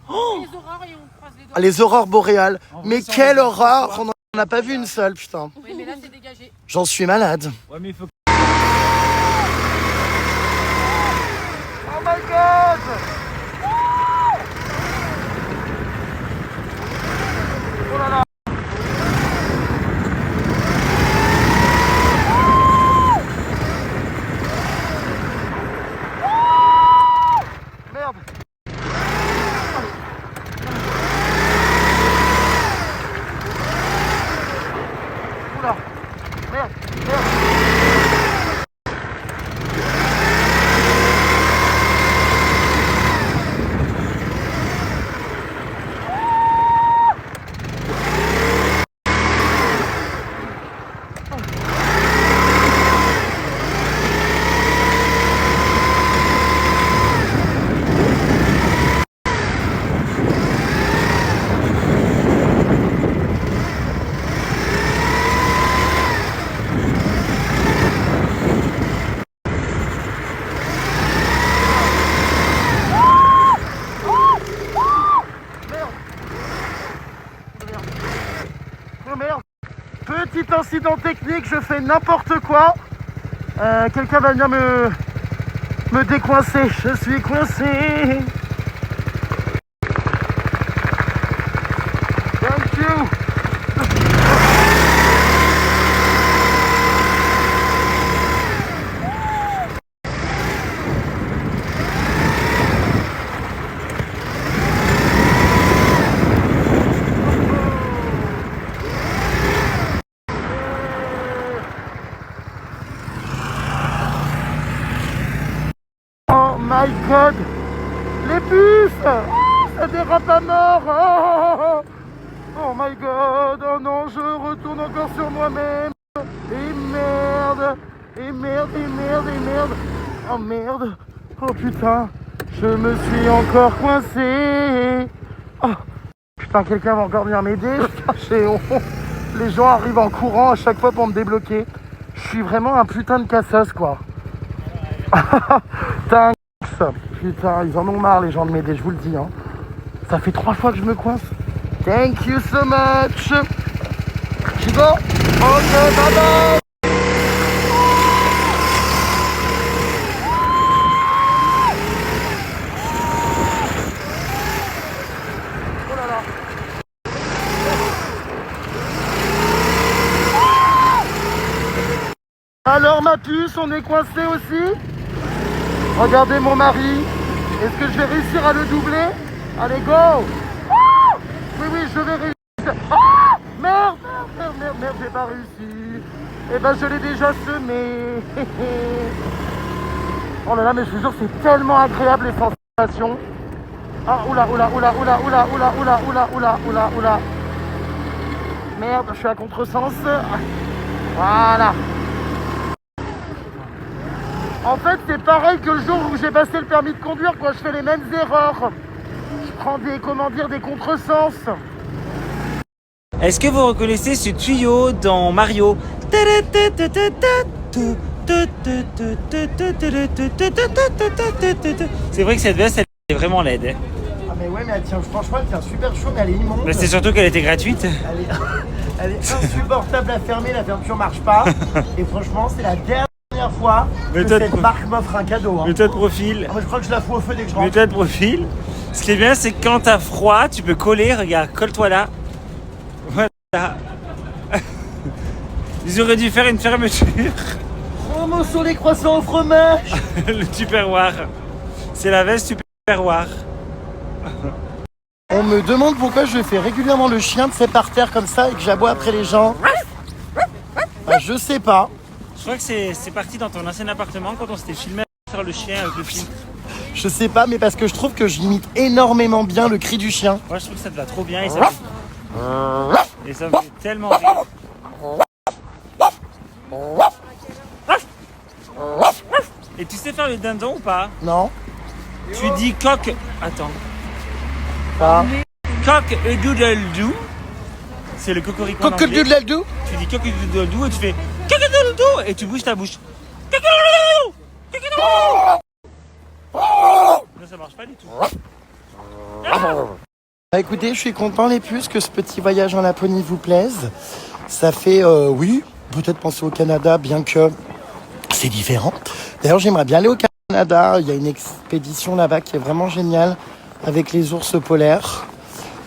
Les aurores et on croise les doigts. Les aurores boréales. En Mais vrai, sans quelle les horreur. voir. On n'en a pas vu une seule putain. Oui mais là c'est dégagé. J'en suis malade. Ouais mais il faut... Oh my god. Oh là là. Merde. Oula. Merde. Merde. petit incident technique, je fais n'importe quoi. Quelqu'un va venir me décoincer. Je suis coincé. Thank you. Oh my god, les puces, ça dérape à mort. Oh my god, oh non, je retourne encore sur moi-même. Et merde, et merde, et merde, et merde. Oh merde, oh putain, je me suis encore coincé. Oh putain, quelqu'un va encore venir m'aider. J'ai honte. Les gens arrivent en courant à chaque fois pour me débloquer. Je suis vraiment un putain de cassos quoi. Putain, ils en ont marre les gens de m'aider, je vous le dis. Hein. Ça fait 3 fois que je me coince. Thank you so much. J'y go. Ok, bye bye. Oh là là. Alors ma puce, on est coincé aussi. Regardez mon mari. Est-ce que je vais réussir à le doubler? Allez, go! Ah oui, je vais réussir. Ah merde, j'ai pas réussi. Eh ben, je l'ai déjà semé. Oh là là, mais je vous jure, c'est tellement agréable les sensations. Ah, oula. Merde, je suis à contresens. Voilà. En fait, c'est pareil que le jour où j'ai passé le permis de conduire, quoi. Je fais les mêmes erreurs. Je prends des contresens. Est-ce que vous reconnaissez ce tuyau dans Mario? C'est vrai que cette veste, elle est vraiment laide. Ah mais ouais, mais elle tient, franchement, elle tient super chaud, mais elle est immonde. Mais c'est surtout qu'elle était gratuite. Elle est insupportable à fermer, la fermeture marche pas. Et franchement, c'est la dernière fois que cette marque m'offre un cadeau. Hein. Mets-toi de profil. Ah, moi, je crois que je la fous au feu dès que je rentre. Mets-toi de profil. Ce qui est bien, c'est que quand t'as froid, tu peux coller. Regarde, colle-toi là. Voilà. Ils auraient dû faire une fermeture. Oh mon sur les croissants au fromage. Le Tupperware. C'est la veste Tupperware. On me demande pourquoi je fais régulièrement le chien de par terre comme ça et que j'aboie après les gens. Bah, je sais pas. Je crois que c'est parti dans ton ancien appartement quand on s'était filmé à faire le chien avec le film. Je sais pas, mais parce que je trouve que j'imite énormément bien le cri du chien. Moi, je trouve que ça te va trop bien et ça me fait tellement rire. Et tu sais faire le dindon ou pas? Non. Tu dis coq... Attends. Pas. Coq a doodle doo. C'est le cocorico en anglais. Coq-a-doodle-doo. Tu dis coq a doodle doo et tu fais coq a doodle doo et tu bouges ta bouche. Coq a doodle doo. Coq a doodle doo. Non, ça marche pas du tout. Bah écoutez, je suis content les puces que ce petit voyage en Laponie vous plaise. Ça fait, oui, peut-être penser au Canada, bien que c'est différent. D'ailleurs, j'aimerais bien aller au Canada. Il y a une expédition là-bas qui est vraiment géniale avec les ours polaires.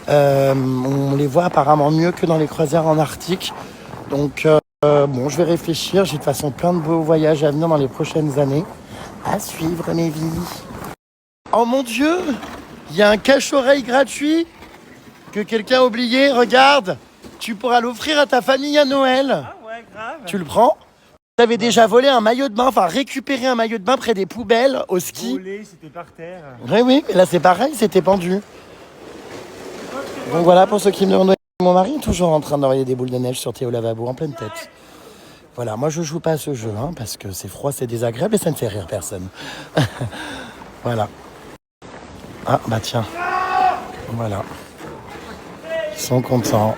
On les voit apparemment mieux que dans les croisières en Arctique. Donc, bon, je vais réfléchir. J'ai de toute façon plein de beaux voyages à venir dans les prochaines années. À suivre, mes vies. Oh mon Dieu! Il y a un cache-oreille gratuit que quelqu'un a oublié. Regarde, tu pourras l'offrir à ta famille à Noël. Ah ouais, grave. Tu le prends? Tu avais déjà volé un maillot de bain, enfin récupéré un maillot de bain près des poubelles au ski. Volé, c'était par terre. Oui, mais là c'est pareil, c'était pendu. Donc voilà, pour ceux qui me demandent, mon mari est toujours en train d'envoyer des boules de neige sur Théo Lavabo en pleine tête. Voilà, moi je joue pas à ce jeu, hein, parce que c'est froid, c'est désagréable et ça ne fait rire personne. Voilà. Ah bah tiens, voilà. Ils sont contents.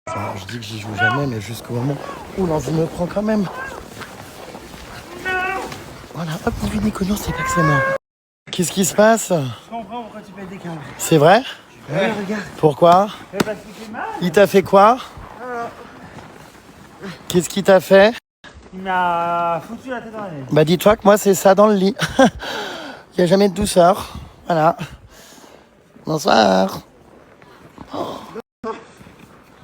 Enfin, je dis que j'y joue jamais, mais jusqu'au moment où l'envie me prend quand même. Voilà, hop, on vit des cognons, c'est pas que c'est moi. Qu'est-ce qui se passe? Je comprends pourquoi tu pètes des câbles. C'est vrai? Ouais, regarde. Pourquoi? Parce qu'il fait mal. Il t'a fait quoi? Qu'est-ce qui t'a fait? Il m'a foutu la tête dans la neige. Bah dis-toi que moi c'est ça dans le lit. Il n'y a jamais de douceur. Voilà. Bonsoir.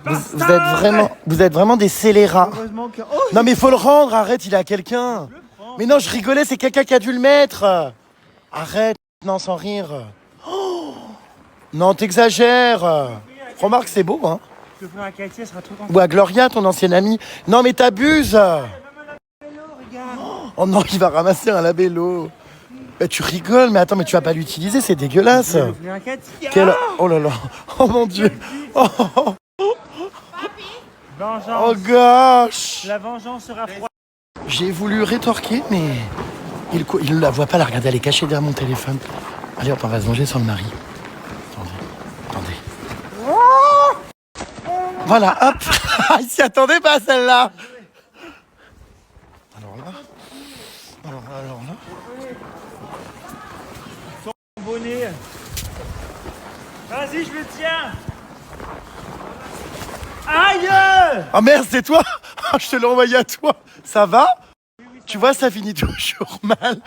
Vous êtes vraiment des scélérats. Heureusement que... Non mais faut le rendre, arrête, il est à quelqu'un. Mais non, je rigolais, c'est quelqu'un qui a dû le mettre. Arrête, non, sans rire. Oh non, t'exagères. Remarque, c'est beau, hein. Je peux faire un Katia, elle sera trop contente. Ou à Gloria, ton ancienne amie. Non mais t'abuses. Oh non, il va ramasser un labello. Bah, tu rigoles, mais attends, mais tu vas pas l'utiliser, c'est dégueulasse. Je vais faire un Katia. Oh là là. Oh mon dieu. Oh, Vengeance. oh gosh. La vengeance sera froide. J'ai voulu rétorquer, mais il ne la voit pas, la regarder, elle est cachée derrière mon téléphone. Allez hop, on va se venger sur le mari. Attendez. Voilà, hop. Il s'y attendait pas, celle-là. Alors là. Bonnet. Vas-y, je le tiens. Aïe! Ah merde, c'est toi. Je te l'ai envoyé à toi. Ça va? Tu vois, ça finit toujours mal.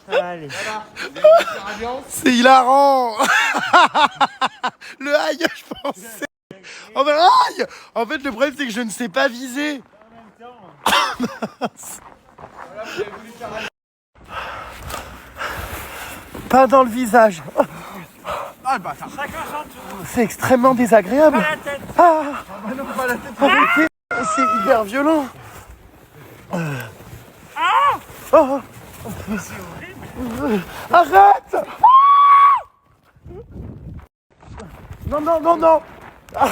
Ça va aller. C'est hilarant. Le aïe, je pensais. Oh ben aïe. En fait, le problème, c'est que je ne sais pas viser. Pas dans le visage. Ah, le bâtard. Chacun son tour. C'est extrêmement désagréable. Pas la tête. Ah, arrêtez, c'est hyper violent. Oh. Arrête. Non, non, non, non. Ah.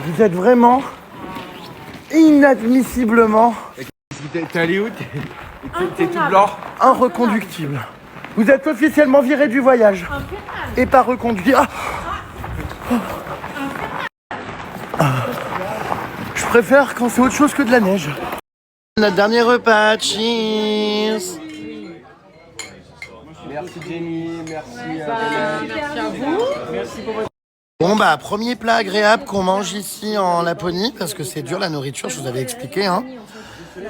Vous êtes vraiment inadmissiblement T'es allé où? T'es tout blanc. inreconductible. Vous êtes officiellement viré du voyage et pas reconduit. Ah. Je préfère quand c'est autre chose que de la neige. Notre dernier repas, cheers. Merci Jenny, merci. Merci à vous. Bon bah premier plat agréable qu'on mange ici en Laponie parce que c'est dur la nourriture, je vous avais expliqué hein.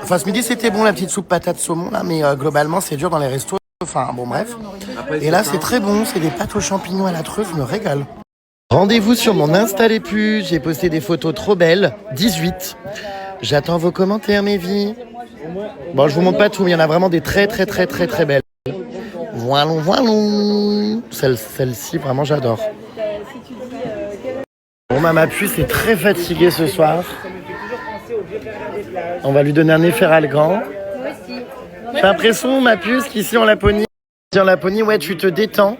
Enfin ce midi c'était bon la petite soupe patate saumon là, mais globalement c'est dur dans les restos. Enfin bon bref. Et là c'est très bon, c'est des pâtes aux champignons à la truffe, je me régale. Rendez-vous sur mon Insta les plus, j'ai posté des photos trop belles, 18. J'attends vos commentaires mes vies. Bon je vous montre pas tout, mais il y en a vraiment des très belles. Voilà. Celle-ci vraiment j'adore. Bon bah ma puce est très fatiguée ce soir. On va lui donner un efferalgan. J'ai l'impression ma puce qu'ici en Laponie, ouais tu te détends.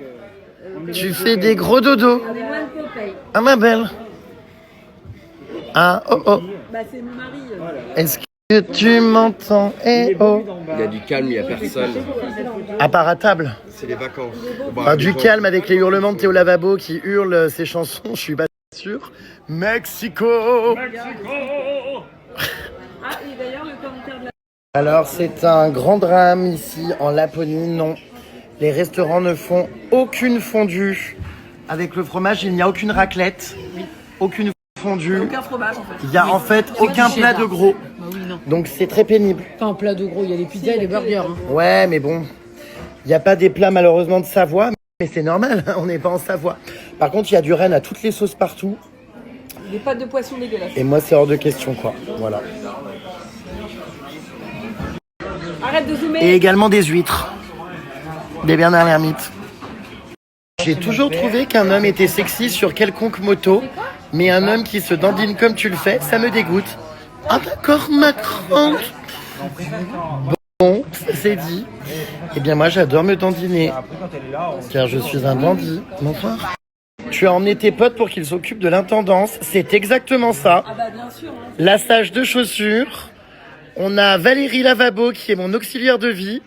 Tu fais des gros dodos. Ah ma belle. Ah oh. Bah, c'est mon mari. Est-ce que tu m'entends? Eh oh. Il y a du calme, il n'y a personne. À part à table. C'est les vacances. Ah, du calme avec les hurlements de Théo Lavabo qui hurle ses chansons, je suis pas sûr. Mexico. Ah, et d'ailleurs, le commentaire de la... Alors c'est un grand drame ici en Laponie, non. Les restaurants ne font aucune fondue. Avec le fromage, il n'y a aucune raclette, aucune fondue. Aucun fromage, en fait. Il n'y a en fait aucun plat de gros. Bah oui, non. Donc c'est très pénible. Pas un plat de gros, il y a des pizzas et des burgers. Hein. Ouais, mais bon, il n'y a pas des plats malheureusement de Savoie, mais c'est normal, on n'est pas en Savoie. Par contre, il y a du renne à toutes les sauces partout. Des pâtes de poisson dégueulasses. Et moi, c'est hors de question, quoi. Voilà. Arrête de zoomer. Et également des huîtres. Des Bernard l'ermite. J'ai toujours trouvé qu'un homme était sexy sur quelconque moto, mais un homme qui se dandine comme tu le fais, ça me dégoûte. Ah d'accord, ma grande. Bon, c'est dit. Eh bien moi, j'adore me dandiner. Car je suis un dandy. Bonsoir. Tu as emmené tes potes pour qu'ils s'occupent de l'intendance. C'est exactement ça. Ah bah bien sûr. Hein. Lassage de chaussures. On a Valérie Lavabo qui est mon auxiliaire de vie.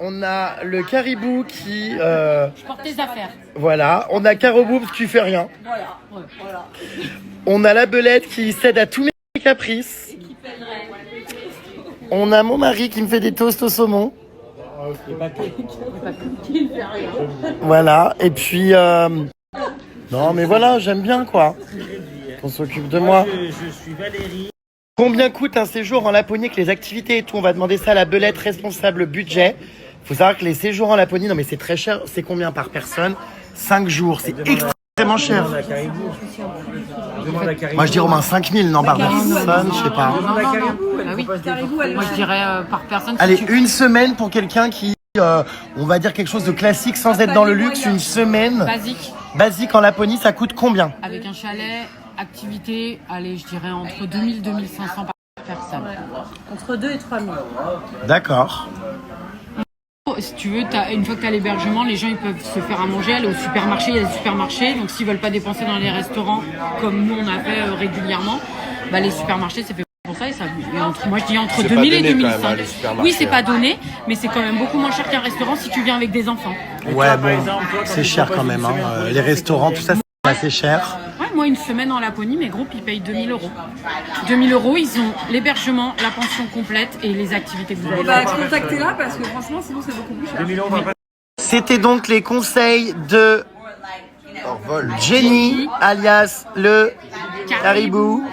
On a le Caribou qui... Je porte tes affaires. Voilà. On a Caro Boobs qui fait rien. Voilà. Voilà. On a la Belette qui cède à tous mes caprices. On a mon mari qui me fait des toasts au saumon. Voilà. Et puis... Non Non, mais voilà, j'aime bien, quoi. Qu'on s'occupe de moi. Je suis Valérie. Combien coûte un séjour en Laponie avec les activités et tout? On va demander ça à la belette responsable budget. Faut savoir que les séjours en Laponie, non mais c'est très cher. C'est combien par personne? 5 jours. C'est extrêmement cher. Moi je dirais au moins 5000, non par personne, je sais pas. Ah oui, moi je dirais par personne. Allez, une semaine pour quelqu'un qui, on va dire quelque chose de classique sans être dans le luxe, une semaine basique en Laponie, ça coûte combien? Avec un chalet, activité, allez, je dirais entre 2000 et 2500 par personne. Entre 2 et 3 000. D'accord. Si tu veux, une fois que tu as l'hébergement, les gens ils peuvent se faire à manger, aller au supermarché, il y a des supermarchés, donc s'ils veulent pas dépenser dans les restaurants comme nous on a fait régulièrement, bah, les supermarchés c'est fait pour ça et ça moi je dis entre 2000 et 2005. Oui, c'est pas donné, mais c'est quand même beaucoup moins cher qu'un restaurant si tu viens avec des enfants. Ouais, bon, c'est cher quand même, hein. Les restaurants, tout ça c'est assez cher. Ouais, moi une semaine en Laponie, mes groupes ils payent 2000 €. 2000 €, ils ont l'hébergement, la pension complète et les activités que vous avez. Bah, contactez-la parce que franchement, sinon c'est beaucoup plus cher. 2000 €. C'était donc les conseils de Jenny, alias le Caribou,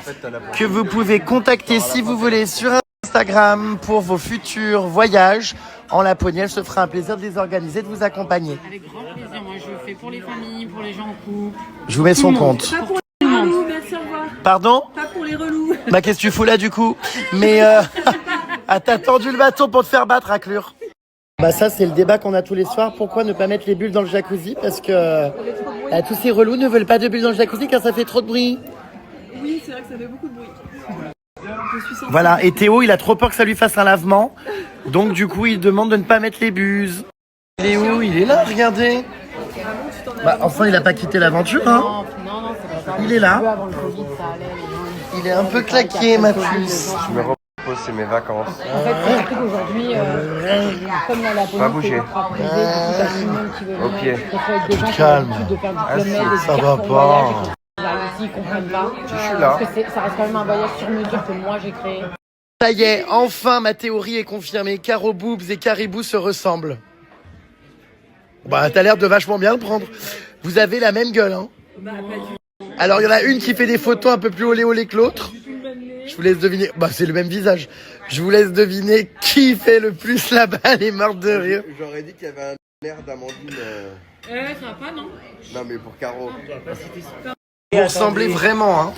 que vous pouvez contacter si vous voulez sur Instagram pour vos futurs voyages en Laponie. Elle se fera un plaisir de les organiser, de vous accompagner. Avec grand plaisir, moi je fais pour les familles, pour les gens en couple. Je vous mets son compte. Pas pour les relous, merci, au revoir. Pardon? Pas pour les relous. Bah qu'est-ce que tu fous là du coup? Mais t'as tendu le bâton pour te faire battre, raclure. Bah ça c'est le débat qu'on a tous les soirs. Pourquoi ne pas mettre les bulles dans le jacuzzi? Parce que tous ces relous ne veulent pas de bulles dans le jacuzzi car ça fait trop de bruit. Oui, c'est vrai que ça fait beaucoup de bruit. Voilà, et Théo il a trop peur que ça lui fasse un lavement. Donc du coup il demande de ne pas mettre les buses. Il est où? Il est là, regardez. Bah enfin il a pas quitté l'aventure, hein. Non, c'est pas ça. Il est là. Avant le Covid, ça allait, les gens. Il est un peu claqué ma puce. Je me repose, c'est mes vacances. En fait, c'est surtout qu'aujourd'hui, comme dans la Pas bouger. police, c'est ultra prisé, du coup, t'as tout le monde qui veut Au venir, pied. se retrouver avec des gens qui ont Calme. l'habitude de faire du Club Med, ça des va cartes pour pas. voyage, et qui arrivent ici, ils comprennent pas. Je suis là. Parce que ça reste quand même un voyage sur mesure que moi j'ai créé. Ça y est, enfin ma théorie est confirmée. Caro Boobs et Caribou se ressemblent. Bah t'as l'air de vachement bien le prendre. Vous avez la même gueule, hein. Alors il y en a une qui fait des photos un peu plus olé olé que l'autre. Je vous laisse deviner. Bah c'est le même visage. Je vous laisse deviner qui fait le plus là-bas. Elle est morte de rire. J'aurais dit qu'il y avait un air d'Amandine. Ça va pas, non? Non, mais pour Caro. Vous ressemblez vraiment, hein.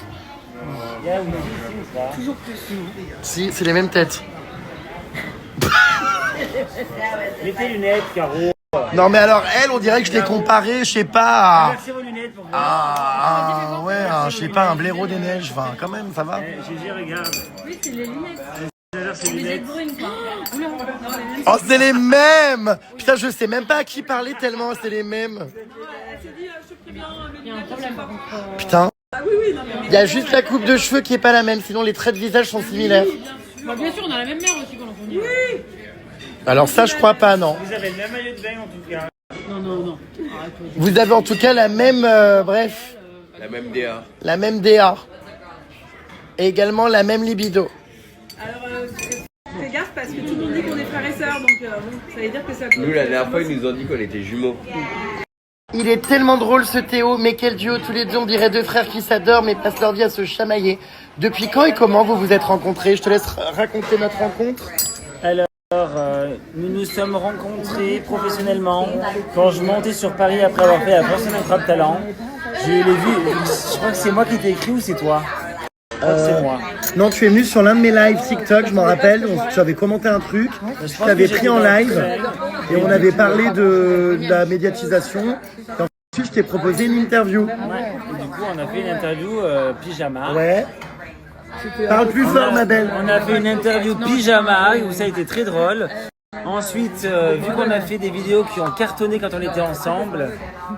Toujours plus. Si, c'est les mêmes têtes. Mettez tes lunettes, Caro. Non mais alors elle, on dirait que je l'ai comparée, je sais pas. Merci vos lunettes pour voir. Ouais, je sais pas, un blaireau des neiges. Enfin, quand même, ça va. Gégé, regarde. Oui, c'est les lunettes. J'adore ces Les lunettes. aides brunes, quoi. Oula, non, les mêmes. Oh, c'est les mêmes. Putain, je sais même pas à qui parler tellement c'est les mêmes. Elle s'est dit, je te préviens, mes Il y a un lunettes, problème. Putain. Ah oui, non, mais Il y a juste la coupe de cheveux qui est pas la même, sinon les traits de visage sont similaires. Bah, bien sûr, on a la même mère aussi quand on est. Alors ça, je crois pas, non. Vous avez le même maillot de bain en tout cas. Non. Arrête-toi. Vous avez en tout cas la même, bref, La même DA. la même DA. Et également la même libido. alors, fais gaffe parce que tout le monde dit qu'on est frères et sœurs, donc bon, ça veut dire que ça peut. Nous, la dernière fois, ils nous ont dit qu'on était jumeaux. Il est tellement drôle ce Théo, mais quel duo tous les deux, on dirait deux frères qui s'adorent mais passent leur vie à se chamailler. Depuis quand et comment vous vous êtes rencontrés? Je te laisse raconter notre rencontre. Nous nous sommes rencontrés professionnellement quand je montais sur Paris après avoir fait la Force Notre Talent. Je l'ai vu, je crois que c'est moi qui t'ai écrit ou c'est toi? Je crois que c'est moi. Non, tu es venu sur l'un de mes lives TikTok, je m'en rappelle, tu avais commenté un truc, je t'avais pris en live et on avait parlé de la médiatisation. Et ensuite, je t'ai proposé une interview. Et du coup, on a fait une interview pyjama. Ouais. Parle plus fort, ma belle. On a fait une interview pyjama où ça a été très drôle. Ensuite, vu qu'on a fait des vidéos qui ont cartonné quand on était ensemble,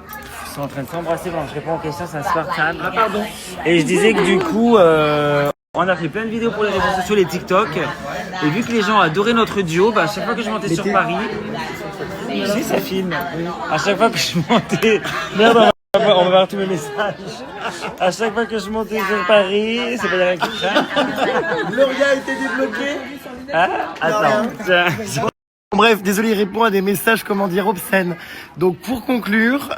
ils sont en train de s'embrasser quand je réponds aux questions, ça se partage. Ah pardon. Et je disais que du coup, on a fait plein de vidéos pour les réseaux sociaux, les TikTok. Et vu que les gens adoraient notre duo, bah, à chaque fois que je montais sur Paris, si ça filme. À chaque fois que je montais, merde, on va voir tous mes messages. À chaque fois que je montais sur Paris, c'est pas rien qui craint. Gloria a été débloquée. Ah, attends, tiens. Bref, désolé, il répond à des messages, comment dire, obscènes. Donc pour conclure,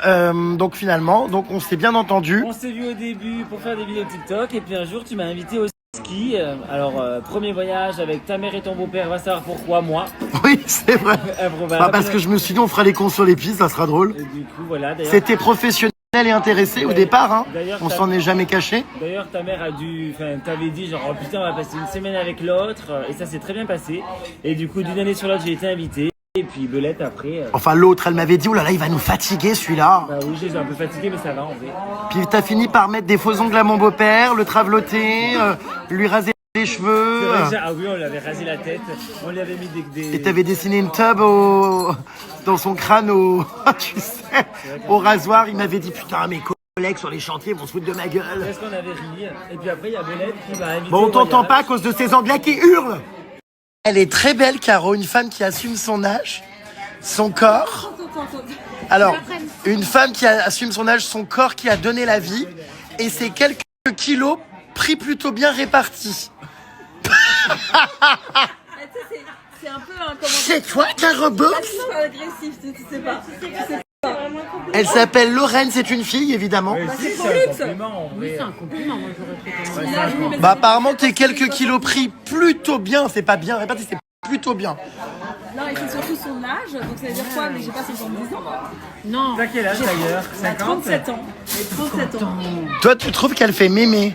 donc finalement, donc on s'est bien entendu. On s'est vu au début pour faire des vidéos TikTok et puis un jour tu m'as invité au ski. Alors premier voyage avec ta mère et ton beau-père, va savoir pourquoi moi. Oui, c'est vrai. Improbable. Bah, parce que je me suis dit, on fera les cons sur les pistes, ça sera drôle. Et du coup, voilà. D'ailleurs, C'était professionnel et intéressé au départ, hein. D'ailleurs, On s'en est jamais caché. D'ailleurs, ta mère a dû, enfin, t'avais dit genre, oh putain, on va passer une semaine avec l'autre, et ça s'est très bien passé. Et du coup, d'une année sur l'autre, j'ai été invité. Et puis Belette après. Enfin, l'autre, elle m'avait dit, oh là là, il va nous fatiguer celui-là. Bah oui, j'ai un peu fatigué, mais ça va en vrai. Puis t'as fini par mettre des faux ongles à mon beau-père, le traveloter, lui raser les cheveux. C'est vrai, ah oui, on lui avait rasé la tête, on lui avait mis des... Et t'avais dessiné une tub dans son crâne tu sais, au rasoir. Il m'avait dit, putain, mes collègues sur les chantiers vont se foutre de ma gueule. Est-ce qu'on avait ri? Et puis après, il y a Belette qui m'a invité. Bon, on au t'entend voyage. pas à cause de ces Anglais qui hurlent. Elle est très belle, Caro, une femme qui assume son âge, son corps. Alors, une femme qui assume son âge, son corps qui a donné la vie, et c'est quelques kilos pris plutôt bien répartis. C'est un peu un commentaire C'est toi, Caro Box? agressif, tu sais pas. Elle s'appelle Lorraine, c'est une fille, évidemment. Mais si, c'est c'est un horrible, ça. compliment en vrai. C'est un compliment, moi j'aurais fait. Bah, apparemment, t'es quelques kilos pris plutôt bien. C'est pas bien réparti, c'est plutôt bien. Non, et c'est surtout son âge, donc ça veut dire quoi? Mais j'ai pas 70 ans. Non. T'as quel âge d'ailleurs? J'ai 37 ans. J'ai 37 ans. Toi, tu trouves qu'elle fait mémé?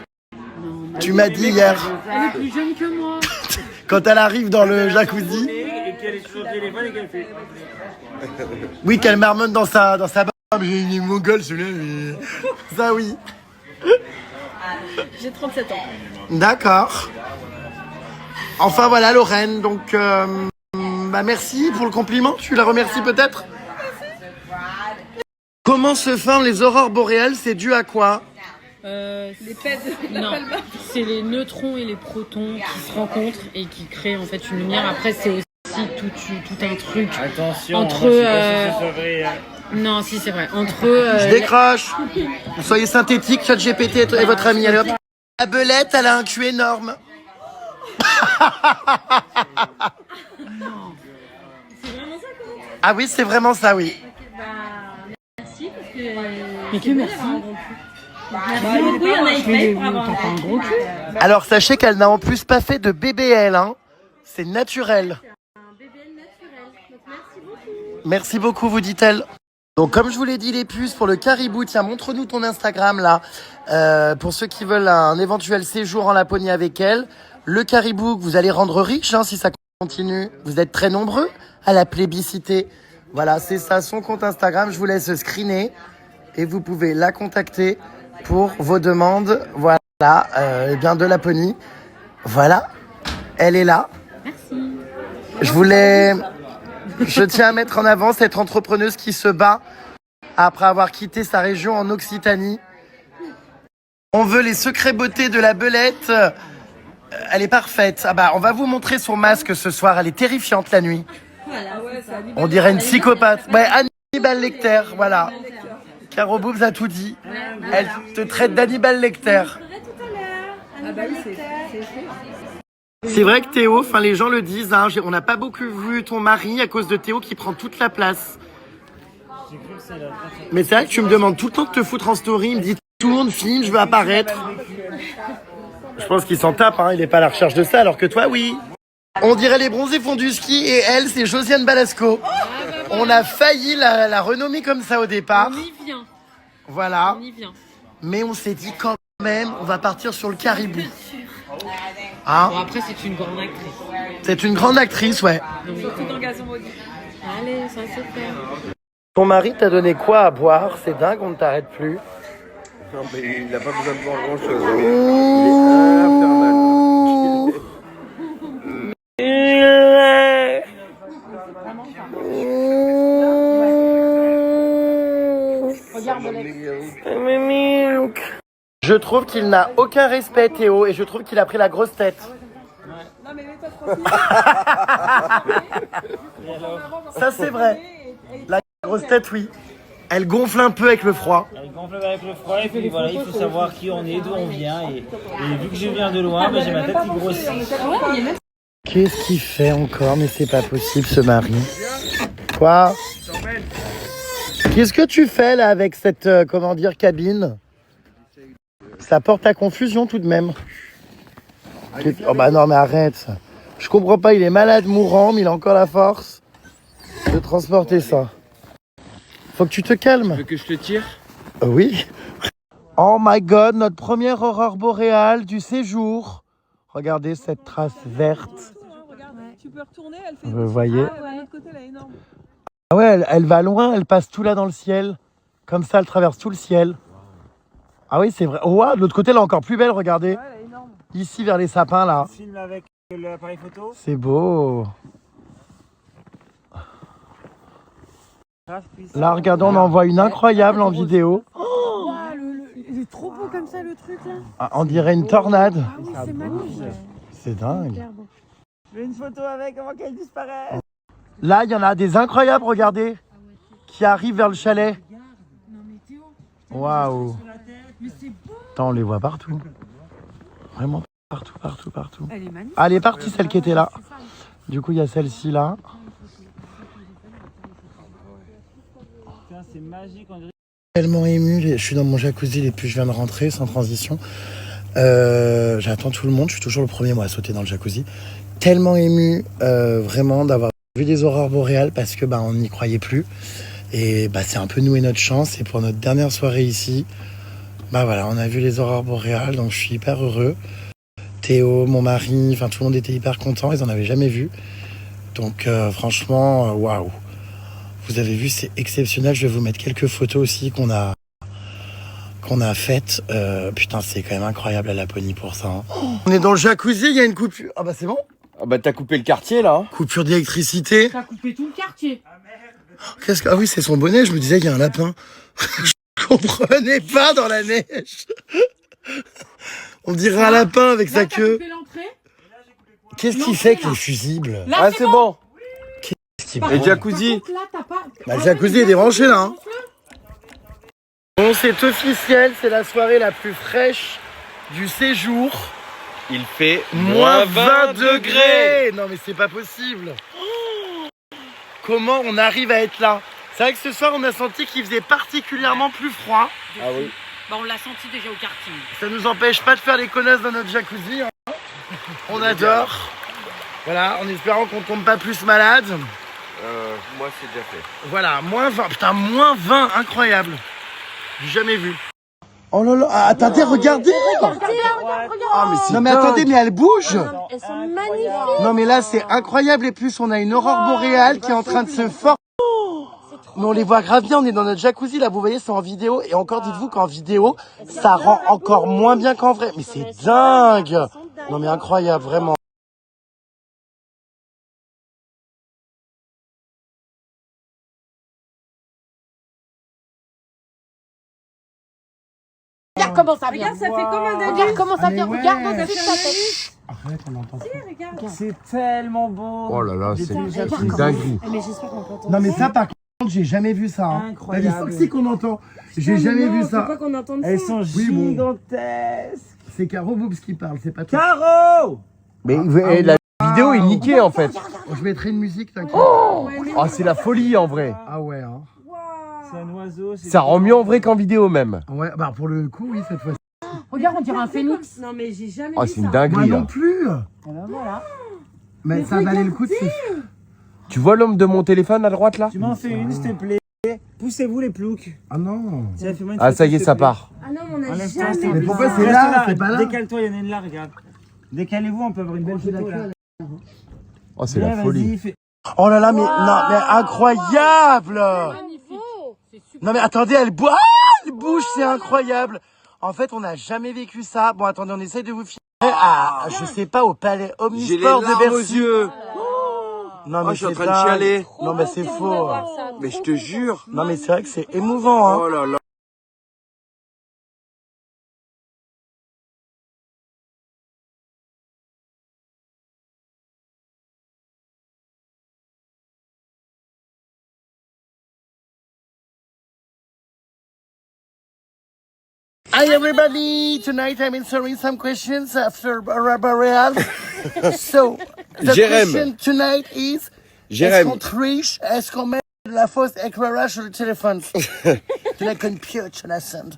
Tu m'as dit hier, Elle est plus jeune que moi. quand elle arrive dans le jacuzzi. Et qu'elle est toujours au téléphone et qu'elle fait... Oui, qu'elle marmonne dans sa barbe. J'ai une mongole, celui-là. Mais... Ça, oui. J'ai 37 ans. D'accord. Enfin, voilà, Lorraine. Donc, bah, merci pour le compliment. Tu la remercies peut-être? Comment se forment les aurores boréales? C'est dû à quoi? Les pèdes de la Non, palma. c'est les neutrons et les protons qui se rencontrent et qui créent en fait une lumière. Après, c'est aussi tout un truc. Attention, Entre, je sais pas si c'est vrai. Non, si c'est vrai. Entre Je décroche. Soyez synthétique, ChatGPT est votre ami. Allez hop. La belette, elle a un cul énorme. Ah oui, c'est vraiment ça, oui. Merci parce que. Mais que merci. Merci beaucoup, il y en a une paye pour avoir T'as pas un gros cul? Alors, sachez qu'elle n'a en plus pas fait de BBL, hein. C'est naturel. un BBL naturel. Donc merci beaucoup. Merci beaucoup, vous dit-elle. Donc, comme je vous l'ai dit, les puces pour le caribou, tiens, montre-nous ton Instagram, là. Pour ceux qui veulent un éventuel séjour en Laponie avec elle. Le caribou, que vous allez rendre riche, hein, si ça continue. Vous êtes très nombreux à la plébisciter. Voilà, c'est ça, son compte Instagram. Je vous laisse screener et vous pouvez la contacter pour vos demandes. Voilà, eh bien de Laponie. Voilà, elle est là. Merci. Je tiens à mettre en avant cette entrepreneuse qui se bat après avoir quitté sa région en Occitanie. On veut les secrets beauté de la belette. Elle est parfaite. Ah bah, on va vous montrer son masque ce soir. Elle est terrifiante la nuit. Voilà, ouais, ça. On dirait une psychopathe. Ouais, Hannibal Lecter, voilà. Caro Boobs a tout dit. Elle te traite d'Hannibal Lecter. Ah bah oui, c'est C'est vrai que Théo, enfin les gens le disent, hein, on n'a pas beaucoup vu ton mari à cause de Théo qui prend toute la place. Mais c'est vrai que tu me demandes tout le temps de te foutre en story, il me dit tourne, filme, je veux apparaître. Je pense qu'il s'en tape, hein, il n'est pas à la recherche de ça, alors que toi, oui. On dirait les bronzés font du ski et elle, c'est Josiane Balasco. On a failli la renommer comme ça au départ. On y vient. Voilà. On y vient. Mais on s'est dit quand même, on va partir sur le caribou. Hein? Bon, après, c'est une grande actrice. C'est une grande actrice, ouais. surtout dans Gazon Maudit. Allez, ça se fait. Ton mari t'a donné quoi à boire? C'est dingue, on ne t'arrête plus. Non, mais il n'a pas besoin de boire grand-chose. Il est infernal. Je trouve qu'il n'a aucun respect, Théo, et je trouve qu'il a pris la grosse tête. Non, mais mets pas trop. Ça, c'est vrai. La grosse tête, oui. Elle gonfle un peu avec le froid. Elle gonfle avec le froid et puis voilà, il faut savoir qui on est, d'où on vient. Et vu que je viens de loin, j'ai ma tête qui grossit. Qu'est-ce qu'il fait encore? Mais c'est pas possible, ce mari. Quoi? Qu'est-ce que tu fais là avec cette, comment dire, cabine? Ça porte à confusion tout de même. Oh bah non mais arrête. Je comprends pas, il est malade, mourant, mais il a encore la force de transporter ça. Faut que tu te calmes. Tu veux que je te tire? Oui. Oh my god, notre première aurore boréale du séjour. Regardez cette trace verte. Regarde, tu peux retourner, elle fait. Vous voyez? Ah, ouais, de l'autre côté, elle est énorme. Ah ouais, elle va loin, elle passe tout là dans le ciel. Comme ça, elle traverse tout le ciel. Ah oui, c'est vrai. Oh, wow, de l'autre côté, elle est encore plus belle, regardez. Ouais, elle est énorme. Ici, vers les sapins, là. Filme avec l'appareil photo. C'est beau. Là, regardez, on en voit une incroyable en vidéo. Il est trop beau comme ça le truc là. Ah, on dirait une tornade. Ah oui, c'est magnifique. C'est dingue. Je veux une photo avec avant qu'elle disparaisse. Là, il y en a des incroyables, regardez, qui arrivent vers le chalet. Waouh. Attends, on les voit partout. Vraiment partout, partout, partout. Elle est magnifique. Ah, elle est partie, celle qui était là. Du coup, il y a celle-ci là. Putain, c'est magique, on dirait. Tellement ému, je suis dans mon jacuzzi depuis que je viens de rentrer, sans transition. J'attends tout le monde, je suis toujours le premier moi à sauter dans le jacuzzi. Tellement ému, vraiment, d'avoir vu les aurores boréales parce que on n'y croyait plus. Et c'est un peu nous et notre chance. Et pour notre dernière soirée ici, voilà, on a vu les aurores boréales, donc je suis hyper heureux. Théo, mon mari, enfin tout le monde était hyper content, ils en avaient jamais vu. Donc franchement, waouh. Vous avez vu, c'est exceptionnel. Je vais vous mettre quelques photos aussi qu'on a faites. Putain, c'est quand même incroyable à Laponie pour ça. Hein. On est dans le jacuzzi, il y a une coupure. Ah c'est bon. Ah bah t'as coupé le quartier là. Hein. Coupure d'électricité. T'as coupé tout le quartier. Qu'est-ce que... Ah oui, c'est son bonnet, je me disais, il y a un lapin. Je comprenais pas dans la neige. On dirait un lapin avec sa queue. Qu'est-ce qu'il fait avec les fusibles? Là, Ah c'est bon. Qu'est-ce qu'il Et branle jacuzzi. Là, t'as pas. Le jacuzzi est débranché là. Hein. Bon, c'est officiel, c'est la soirée la plus fraîche du séjour. Il fait Moins 20 degrés. Non mais c'est pas possible. Comment on arrive à être là? C'est vrai que ce soir on a senti qu'il faisait particulièrement plus froid. Ah oui. On l'a senti déjà au karting. Ça nous empêche pas de faire les connasses dans notre jacuzzi. Hein. On adore. Voilà, en espérant qu'on tombe pas plus malade. Moi c'est déjà fait. Voilà, moins 20. Putain, moins 20, incroyable. J'ai jamais vu. Oh là là, attendez, regardez. Regarde. mais c'est non mais attendez, mais elle bouge. Elles sont magnifiques. Non mais là c'est incroyable et plus on a une aurore boréale qui est en train de se former. Mais on les voit grave bien, on est dans notre jacuzzi là, vous voyez c'est en vidéo et encore dites-vous qu'en vidéo ça rend encore moins bien qu'en vrai. Mais c'est dingue. Non mais incroyable vraiment. Regarde comment ça vient. Regarde, ça fait comme un début. Regarde comment ça vient. ouais. Regarde, ça Ça fait fait sa un tête. début. Arrête, on entend. Regarde. C'est tellement beau. Oh là là, J'ai c'est téléchargé une dinguerie. Mais j'espère qu'on peut entendre. Non mais ça par contre j'ai jamais vu ça. Hein. Incroyable. Bah, il faut que qu'on entend. J'ai jamais vu ça. Faut pas qu'on entende Elles ça. sont Oui, bon. gigantesques. C'est Caro Boobs qui parle, c'est pas toi. Caro. Mais la vidéo est niquée en fait. Je mettrai une musique, t'inquiète. Ouais, mais Oh, c'est la folie en vrai. Ah ouais, hein. C'est un oiseau. Ça rend mieux en vrai qu'en vidéo même. Ouais, pour le coup, oui, cette fois-ci. Regarde, on dirait un phénix. Non, mais j'ai jamais Oh, vu c'est ça. une Moi dinguerie non là. plus. Voilà. Mais ça valait le coup de se... Tu vois l'homme de mon téléphone à droite là? Tu m'en fais une, s'il te plaît. Poussez-vous les ploucs. Ah non. Tiens, fais-moi une Ah photo, ça y est, s'il te ça plaît. part. Ah non, mais on a Enlève-toi, jamais s'il te vu plaît. Mais pourquoi ça. c'est Reste là, c'est pas là. Décale-toi, il y en a une là, regarde. Décalez-vous, on peut avoir une belle photo là. Oh c'est Viens, la vas-y, folie. fais- Oh là là, mais non, mais incroyable. Magnifique. C'est super. Non mais attendez, elle bouge. Ah, elle bouge, c'est incroyable. En fait, on n'a jamais vécu ça. Bon, attendez, on essaye de vous filmer. Ah, je sais pas, au palais J'ai les Omnisport de larmes aux Bercy. yeux. Non mais je suis en c'est train de dingue. chialer. Non mais c'est faux. Mais je te jure. Non mais c'est vrai que c'est émouvant. Hein. Oh là là. Hi everybody! Tonight I'm answering some questions after Boreal. So, the Jérém. question tonight is... Jérém. Est-ce qu'on triche? Est-ce qu'on met de la fausse éclairage sur le téléphone? Tu l'as qu'une pioche, la sonde.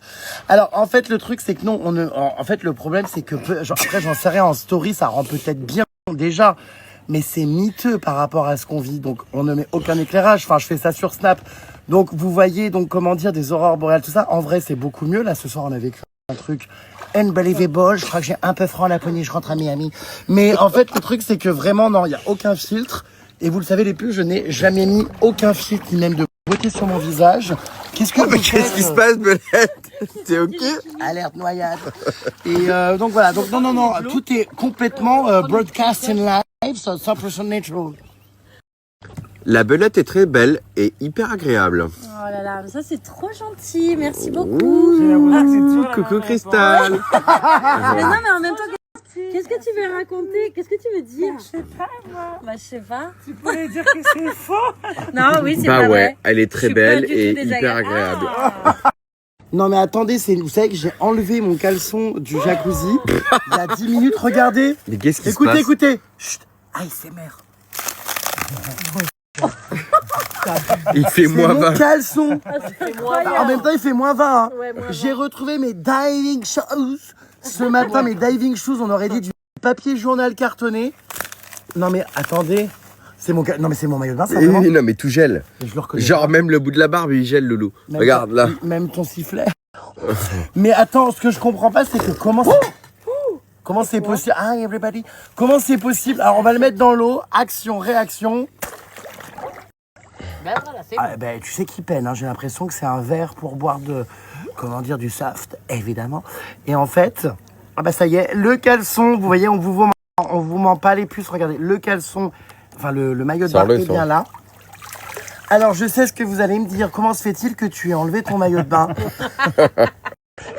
Alors, en fait, le truc, c'est que non, en fait, le problème, c'est que, après, j'en sais rien, en story, ça rend peut-être bien, déjà. Mais c'est miteux par rapport à ce qu'on vit. Donc, on ne met aucun éclairage. Enfin, je fais ça sur Snap. Donc, vous voyez, donc, comment dire, des aurores boréales, tout ça. En vrai, c'est beaucoup mieux. Là, ce soir, on a vécu un truc unbelievable. Je crois que j'ai un peu franc à la poignée. Je rentre à Miami. Mais en fait, le truc, c'est que vraiment, non, il n'y a aucun filtre. Et vous le savez, les plus, je n'ai jamais mis aucun filtre, ni même de beauté sur mon visage. Qu'est-ce que vous faites? Qu'est-ce qui se passe, Belette? T'es ok? Alerte noyade. Et donc voilà, donc non, tout est complètement broadcast in live, so 100% natural. La Belette est très belle et hyper agréable. Oh là là, mais ça c'est trop gentil, merci beaucoup. Coucou Cristal. Mais non, mais en même temps, qu'est-ce que tu veux raconter? Qu'est-ce que tu veux dire? Je sais pas, moi. Bah, je sais pas. Tu pourrais dire que c'est faux. Non, oui, c'est Bah pas ouais, vrai. elle est Je très suis belle pas du tout et désagréable. hyper agréable. Non mais attendez, vous savez que j'ai enlevé mon caleçon du jacuzzi il y a 10 minutes, regardez. Mais qu'est-ce qui se passe? Écoutez. Chut, ASMR. Il fait C'est moins mon 20. caleçon. En même temps, il fait moins 20. Hein. Ouais, moins 20. J'ai retrouvé mes diving shoes. Ce matin, mes diving shoes, on aurait dit du papier journal cartonné. Non mais attendez, non mais c'est mon maillot de bain, ça vraiment. Non mais tout gèle. Je le reconnais. Genre même le bout de la barbe il gèle, Loulou. Même Regarde là. Même ton sifflet. Mais attends, ce que je comprends pas, c'est que comment c'est possible? Hi everybody. Comment c'est possible? Alors on va le mettre dans l'eau. Action, réaction. Tu sais qui peine, hein. J'ai l'impression que c'est un verre pour boire du soft, évidemment. Et en fait, ça y est, le caleçon, vous voyez, on vous ment pas les puces, regardez, le caleçon, enfin le maillot de bain est bien là. Alors je sais ce que vous allez me dire, comment se fait-il que tu aies enlevé ton maillot de bain?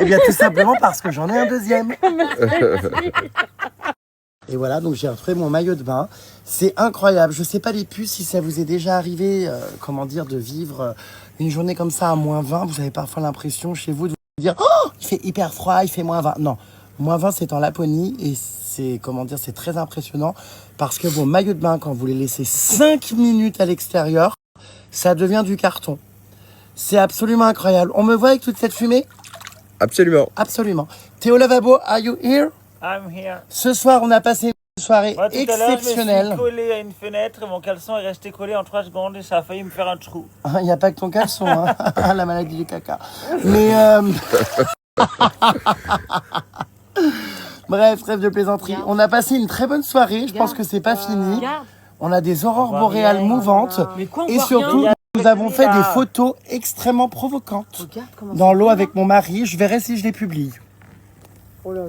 Eh bien tout simplement parce que j'en ai un deuxième. Et voilà, donc j'ai retrouvé mon maillot de bain. C'est incroyable. Je sais pas les puces si ça vous est déjà arrivé, de vivre une journée comme ça à moins 20. Vous avez parfois l'impression chez vous de vous dire « Oh, il fait hyper froid, il fait moins 20 ». Non, moins 20 c'est en Laponie et c'est très impressionnant parce que vos maillots de bain, quand vous les laissez 5 minutes à l'extérieur, ça devient du carton. C'est absolument incroyable. On me voit avec toute cette fumée? Absolument. Absolument. Théo Lavabo, are you here? I'm here. Ce soir, on a passé une soirée Moi, tout à l'heure, exceptionnelle. je me suis collé à une fenêtre et mon caleçon est resté collé en 3 secondes et ça a failli me faire un trou. Il n'y a pas que ton caleçon, hein. La maladie du caca. Mais bref, trêve de plaisanterie. On a passé une très bonne soirée. Je pense que c'est pas fini. On a des aurores boréales mouvantes. Et surtout, nous avons fait des photos extrêmement provocantes dans l'eau avec mon mari. Je verrai si je les publie. Oh là là.